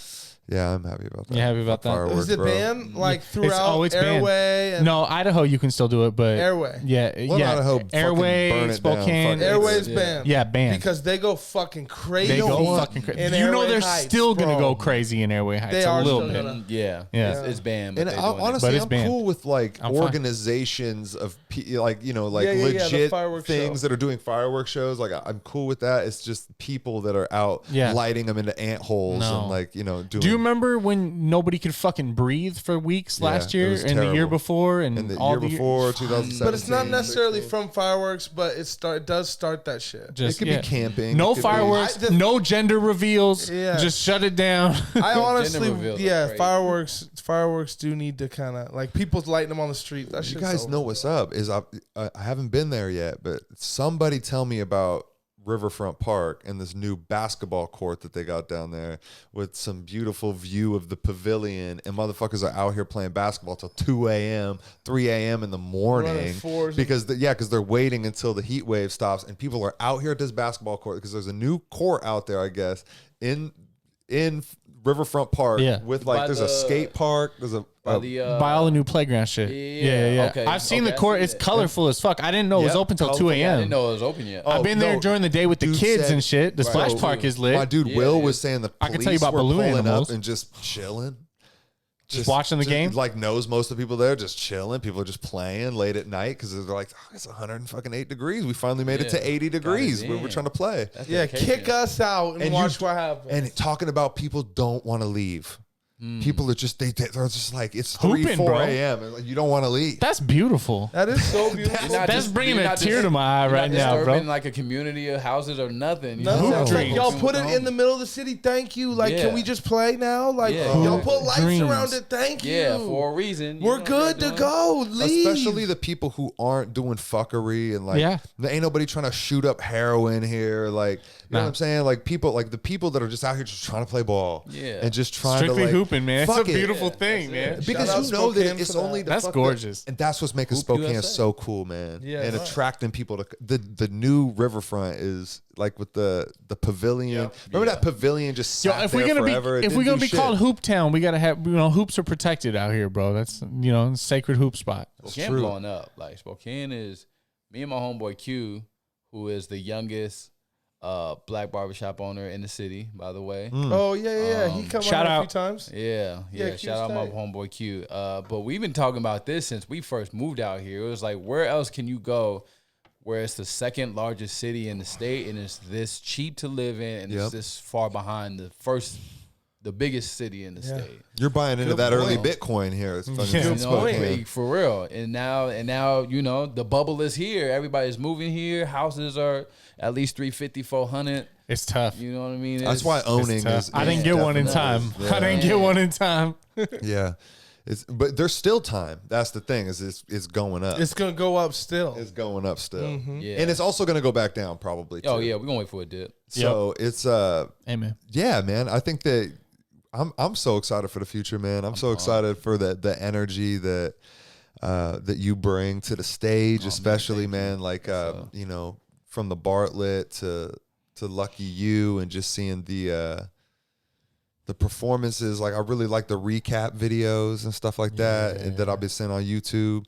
Yeah, I'm happy about that. You happy about that? Fireworks, Is it bro. banned like throughout it's banned. airway? And No, Idaho, you can still do it, but Airway. Yeah, Well, yeah. I hope fucking burn Airway, it down, Spokane. fuck Airways Yeah. banned. Yeah, banned. Because they go fucking crazy. They go fucking crazy. in You know Airway they're Heights, still gonna bro. go crazy in Airway Heights They a are little still bit. gonna- Yeah, Yeah. It's banned. But And they're doing it. honestly, But it's I'm banned. cool with like I'm fine. organizations of like like Yeah, the legit fireworks things show. that are doing fireworks shows. Like I'm cool with that. It's just people that are out Yeah. lighting them into ant holes No. and like doing. Do you remember when nobody could fucking breathe for weeks last it year was and the year terrible. before and And the all year the before 2017? But it's not necessarily from fireworks, but it does start that shit. Just, It could be camping. No It could be- fireworks, I- no gender reveals. Yeah. Just shut it down. I honestly, reveals are yeah, crazy. fireworks do need to kind of like people lighting them on the street. That You shit's guys over. know what's up? Is I haven't been there yet, but somebody tell me about Riverfront Park and this new basketball court that they got down there with some beautiful view of the pavilion, and motherfuckers are out here playing basketball till 2 a.m., 3 a.m. in the morning Running fours because they're waiting until the heat wave stops, and people are out here at this basketball court because there's a new court out there, I guess, in Riverfront Park Yeah. with like By there's the- a skate park, there's a By the Buy all the new playground shit. Yeah, okay, I've seen okay, the I court. see It's that. colorful as fuck. I didn't know it was Yep, open till 2 colorful. I didn't a.m. know it was open yet. Oh, I've been there no, during the day with the dude kids said- and shit. The Right. splash Oh, park dude. is lit. My dude Yeah, Will yeah. was saying the I police can tell you about were balloon pulling animals. up and just chilling. Just watching the game? Like knows most of the people there, just chilling. People are just playing late at night because they're like, oh, it's 108 degrees. We finally made it Yeah. to 80 degrees. God We were damn. trying to play. That's Yeah, dedication. kick us out and And watch you- what happens. And talking about people don't want to leave. People are just they're just like it's 3, Hooping, 4 bro. a.m. and like, you don't want to leave. That's beautiful. that is so beautiful. You're not That's bringing you're a not tear to my eye you're right not now, bro. disturbing like a community of houses or nothing. You No, know? it's like, dreams. y'all put it in the middle of the city. Thank you. Like, Yeah. can we just play now? Like, Yeah. y'all put lights Dreams. around it. Thank you. Yeah, for a reason. You We're know what good they're to doing? go. Leave. Especially the people who aren't doing fuckery and like Yeah. there ain't nobody trying to shoot up heroin here. Like you know Nah. what I'm saying? Like the people that are just out here just trying to play ball. Yeah. And just trying Strictly to like hooping, man. It's a fuck it. beautiful Yeah, thing, that's man. it. Because Shout out you know that Spokane it's for only that. the That's fuck gorgeous. and that's what's making Hoop Spokane USA. so cool, man. Yeah, and right. attracting people to the new riverfront is like with the pavilion. Remember that pavilion just Yo, sat if there we're gonna forever? It be didn't gonna do be shit. called Hoop Town, we gotta have hoops are protected out here, bro. That's sacred hoop spot. Spokane true. blowing up. Like Spokane is me and my homeboy Q, who is the youngest black barbershop owner in the city, by the way. Oh yeah. He come Shout on a out. few times. Yeah, Yeah, shout Q's out my tight. homeboy Q. But we've been talking about this since we first moved out here. It was like, where else can you go where it's the second largest city in the state and it's this cheap to live in and Yep. it's this far behind the biggest city in the state. You're buying into Good that early point. Bitcoin here. It's fucking Yeah. You Good know, point. like, for real. And now, the bubble is here. Everybody's moving here. Houses are at least 350, 400. It's tough. You know what I mean? That's why It's owning tough. is. I didn't is get one in definitely- time. I didn't get one in time. Yeah, but there's still time. That's the thing is it's going up. It's gonna go up still. It's going up still, Yeah. and it's also going to go back down probably. Too. Oh yeah, we're gonna wait for a dip. So it's Amen. yeah, man. I think that I'm so excited for the future, man. I'm so excited for the energy that that you bring to the stage, especially man. Like from the Bartlett to Lucky You, and just seeing the performances. Like I really like the recap videos and stuff like that, and that I've been seeing on YouTube.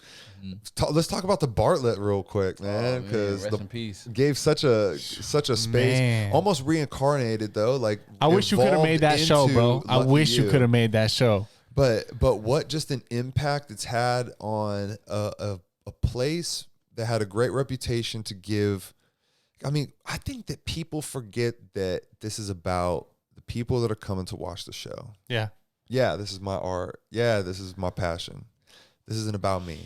Let's talk about the Bartlett real quick, man, Man, because rest in peace. gave such a space, Man. almost reincarnated though. Like I wish you could have made that show, evolved bro. into I Lucky wish you could have made that show. But what just an impact it's had on a place that had a great reputation to give. I mean, I think that people forget that this is about the people that are coming to watch the show. Yeah. Yeah, this is my art. Yeah, this is my passion. This isn't about me,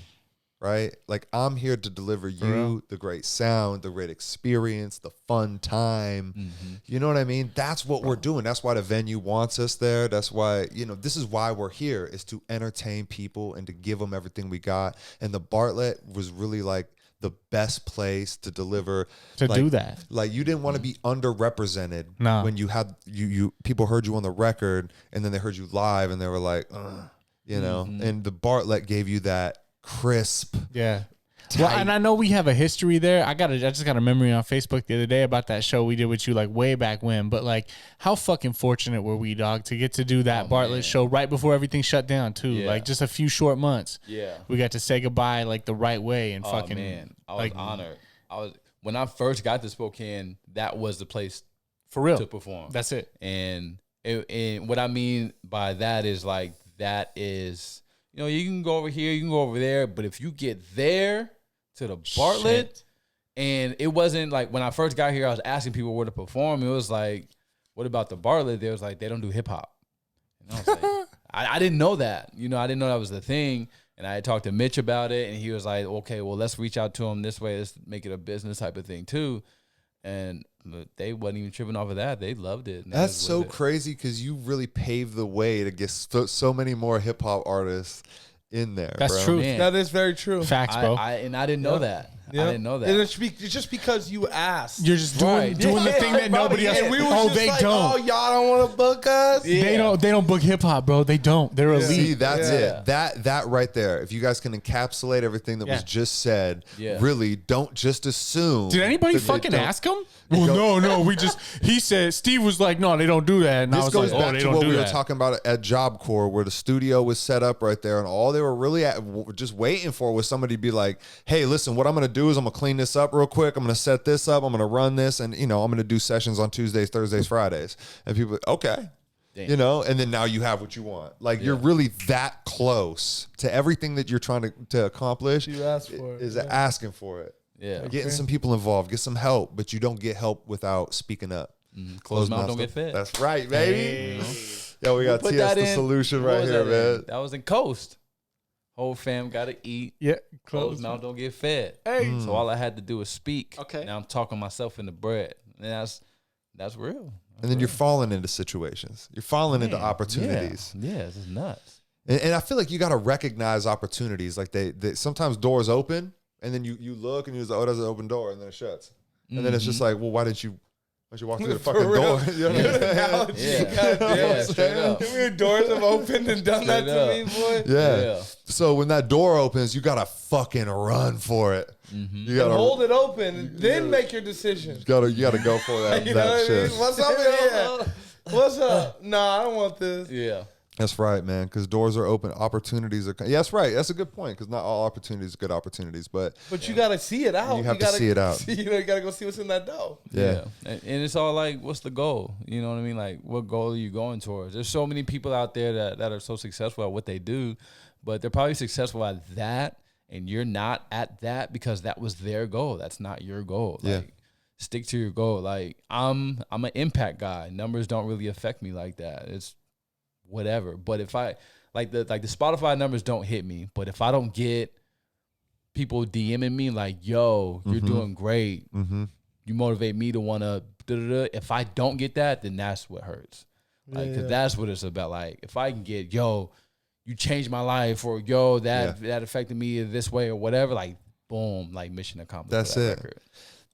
right? Like I'm here to deliver you the great sound, the great experience, the fun time. You know what I mean? That's what we're doing. That's why the venue wants us there. That's why, this is why we're here, is to entertain people and to give them everything we got. And the Bartlett was really like the best place to deliver To like- do that. Like you didn't want to be underrepresented No. when you had you people heard you on the record and then they heard you live and they were like, and the Bartlett gave you that crisp, Yeah. Well, and I know we have a history there. I just got a memory on Facebook the other day about that show we did with you like way back when. But like, how fucking fortunate were we, dog, to get to do that Bartlett show right before everything shut down too. Yeah. Like just a few short months. Yeah. We got to say goodbye like the right way and fucking. Man, I was like, honored. When I first got to Spokane, that was the place for real to perform. That's it. And what I mean by that is like that is, you know, you can go over here, you can go over there, but if you get there to the Bartlett, and it wasn't like when I first got here, I was asking people where to perform. It was like, what about the Bartlett? They was like, they don't do hip hop. And I was like, I didn't know that. You know, I didn't know that was the thing. And I had talked to Mitch about it, and he was like, okay, well, let's reach out to him this way. Let's make it a business type of thing too. And they wasn't even tripping off of that. They loved it. That's so crazy because you really paved the way to get so many more hip hop artists in there. That's bro. true. Man. That is very true. Facts, bro. I didn't know that. I didn't know that. And it's just because you asked. You're just doing the thing that nobody else. And we was just they like, don't. oh, y'all don't want to book us? Yeah. They don't book hip hop, bro. They don't. They're elite. See, that's Yeah. it. That right there. If you guys can encapsulate everything that was just said, Yeah. really don't just assume. Did anybody that they fucking don't- ask him? Well, no. He said, Steve was like, no, they don't do that. And I This was goes like, oh, back they to don't what do we were that. talking about at Job Corps, where the studio was set up right there, and all they were really just waiting for was somebody to be like, "Hey, listen, what I'm going to do is I'm going to clean this up real quick. I'm going to set this up. I'm going to run this, and I'm going to do sessions on Tuesdays, Thursdays, Fridays." And people, okay, Damn. and then now you have what you want. Like you're really that close to everything that you're trying to accomplish. You asked for it, Is yeah. asking for it. Yeah. Getting some people involved, get some help, but you don't get help without speaking up. Closed mouth don't get fed. That's right, baby. Yeah, we got Put T.S that the in. Solution What right was here, that in? man. That was in Coast. Whole fam got to eat. Yeah, Closed mouth don't get fed. Hey. So all I had to do was speak. Okay. Now I'm talking myself into bread. And that's real. And then you're falling into situations. You're falling into opportunities. Yeah, this is nuts. And I feel like you got to recognize opportunities. Like they sometimes doors open, and then you look and you're like, oh, there's an open door, and then it shuts. And then it's just like, well, why didn't you walk through the fucking real. door? You know what I'm saying? Yeah, straight up. How many doors have opened and done that to me, boy? Yeah. So when that door opens, you got to fucking run for it. You got to Hold it open, then make your decision. You gotta go for that, You know that what I shit. mean? What's up in here? What's up? Nah, I don't want this. Yeah. That's right, man. Because doors are open, opportunities are. Yeah, that's right. That's a good point. Because not all opportunities are good opportunities, but You gotta see it out. You have to gotta see it out. You gotta go see what's in that dough. yeah. And it's all like, what's the goal? You know what I mean? Like, what goal are you going towards? There's so many people out there that are so successful at what they do, but they're probably successful at that, and you're not at that because that was their goal. That's not your goal. Yeah. Like, stick to your goal. Like, I'm an impact guy. Numbers don't really affect me like that. It's whatever. But if I like the Spotify numbers don't hit me, but if I don't get people DMing me like, yo, you're doing great. You motivate me to want to if I don't get that, then that's what hurts. Like, cause that's what it's about. Like, if I can get, yo, you changed my life, or yo, that affected me this way or whatever, like, boom, like, mission accomplished. That's for that it. record.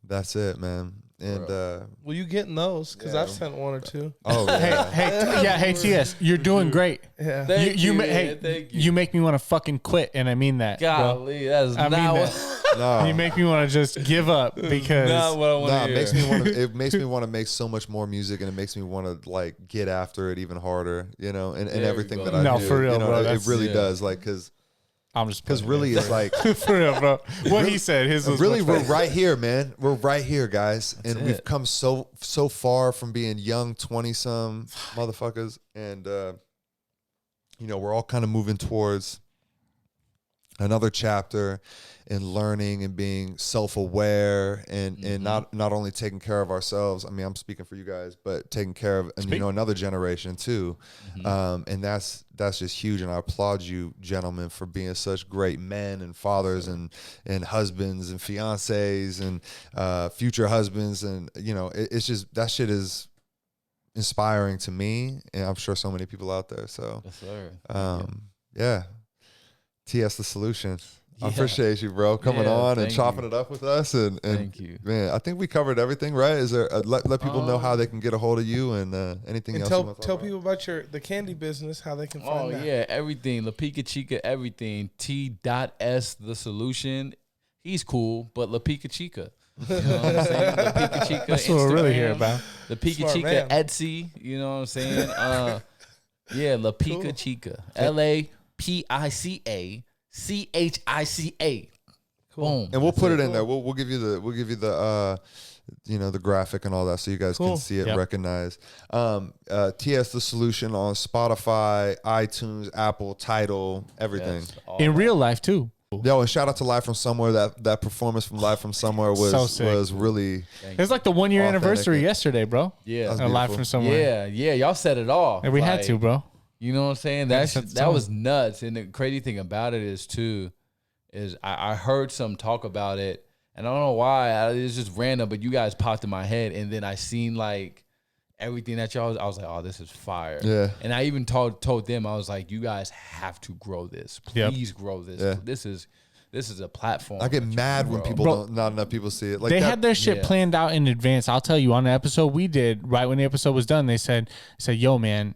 That's it, man. And Well, you getting those? Because I've sent one or two. oh yeah, Hey TS, you're doing great. Yeah. Thank you, man. Hey, Thank you. you make me want to fucking quit, and I mean that. bro. Golly, that's I not mean what, that. no, You make me want to just give up because not what I want nah, to it hear. makes me want to. It makes me want to make so much more music, and it makes me want to like get after it even harder. And There we everything go. that I No, do. for real, bro, It that's- really yeah. does. Like because I'm just really it's like. for real, bro. What he said, his was Really, much we're better. right here, man. We're right here, guys, and we've it. come so far from being young 20-some motherfuckers, and we're all kind of moving towards another chapter in learning and being self-aware and not only taking care of ourselves. I mean, I'm speaking for you guys, but taking care of another generation too. And that's just huge. And I applaud you, gentlemen, for being such great men and fathers and husbands and fiancés and future husbands. And it's just that shit is inspiring to me, and I'm sure so many people out there. So Yes, sir. yeah. T.S the Solution. I Yeah. appreciate you, bro, coming Yeah, on and thank chopping you. it up with us. And Thank you. man, I think we covered everything, right? Is there let people know how they can get a hold of you and anything And else? you tell wanna talk tell about? people about the candy business, how they can find Oh that. yeah, everything. La Pica Chica, everything. T.S the Solution. he's cool, but La Pica Chica. You know what I'm saying? La Pica Chica. That's what we're really Instagram, here about. La Pica Smart Chica man. Etsy. You know what I'm saying? Yeah, La Pica Cool. Chica. LAPICACHICA. Boom. And we'll put it in there. We'll give you the the graphic and all that so you guys Cool. can see it, Yep. recognize. T.S the Solution on Spotify, iTunes, Apple, Tidal, everything. Yes, all In that. real life too. Yo, and shout out to Live from Somewhere. That performance from Live from Somewhere So sick. was really It was like the 1 year Authentic. anniversary yesterday, bro. Yeah. That's Live beautiful. from somewhere. Yeah, y'all set it off. And we had Like, to, bro. You know what I'm saying? That's That was nuts. And the crazy thing about it is I heard some talk about it, and I don't know why. It's just random, but you guys popped in my head, and then I seen like everything that y'all. I was like, oh, this is fire. Yeah. And I even told them, I was like, you guys have to grow this. Yep. Please grow this. Yeah. This is a platform. I get that you mad can when grow. people Bro, don't, not enough people see it. Like They that, had their shit Yeah. planned out in advance. I'll tell you, on the episode we did, right when the episode was done, they said, yo, man,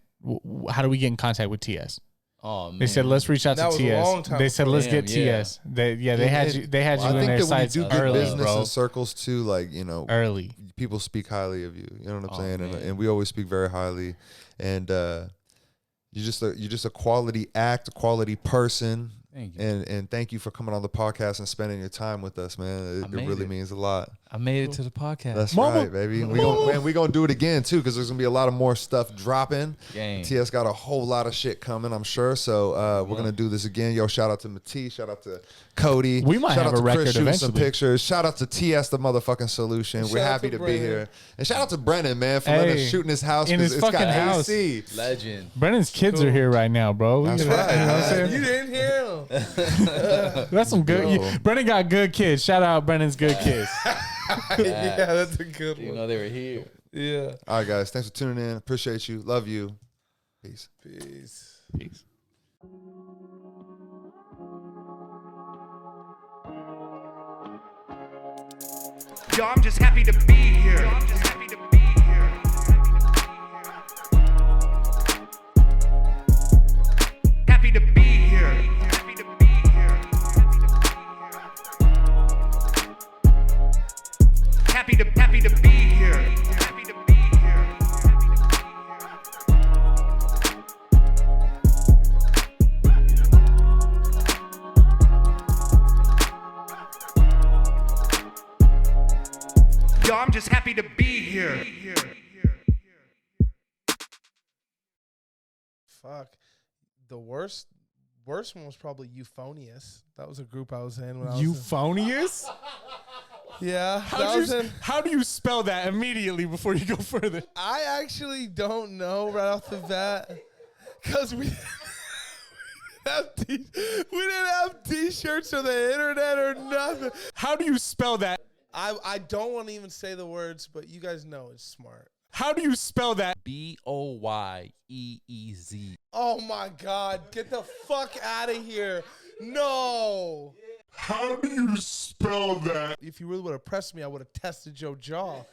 how do we get in contact with TS? Oh man. They said, let's reach out That to was a TS. long time They said, before let's them, get yeah. TS. They had you. They had you I in think their that when you sites do good early, business bro. in circles too, like Early. people speak highly of you. You know what I'm Oh, saying? man. And we always speak very highly. And you're just a quality act, a quality person. Thank you. And thank you for coming on the podcast and spending your time with us, man. It made really it. means a lot. I made it to the podcast. That's Mama. right, baby. We gonna do it again too, because there's gonna be a lot of more stuff dropping. Gang. TS got a whole lot of shit coming, I'm sure. So we're gonna do this again. Yo, shout out to Matisse, shout out to Cody. We might shout have out a to record Chris shooting some eventually. pictures. Shout out to TS the motherfucking Solution. We're Shout out happy to to be Brennan. here. And shout out to Brennan, man, for letting us Hey, shoot in his house in his because it's got fucking house. AC. Legend. Brennan's kids are here right now, bro. We That's gotta- right. you know what I'm saying? You didn't hear him. That's some good. Yo. Brennan got good kids. Shout out Brennan's good kids. Yeah, that's a good You one. know they were here. Yeah. All right, guys. Thanks for tuning in. Appreciate you. Love you. Peace. Peace. Peace. Yo, I'm just happy to be here. I'm just happy to be here. Happy to be here. Happy to be here. Happy to be here. Happy to be here. Yo, I'm just happy to be here. Fuck. The worst one was probably Euphonious. That was a group I was in when I was Euphonious? Yeah. That was in, How do you spell that immediately before you go further? I actually don't know right off the bat because we didn't have T-shirts or the internet or nothing. How do you spell that? I don't want to even say the words, but you guys know it's smart. How do you spell that? BOYEEZ. Oh my God! Get the fuck out of here! No. How do you spell that? If you really would have pressed me, I would have tested your jaw.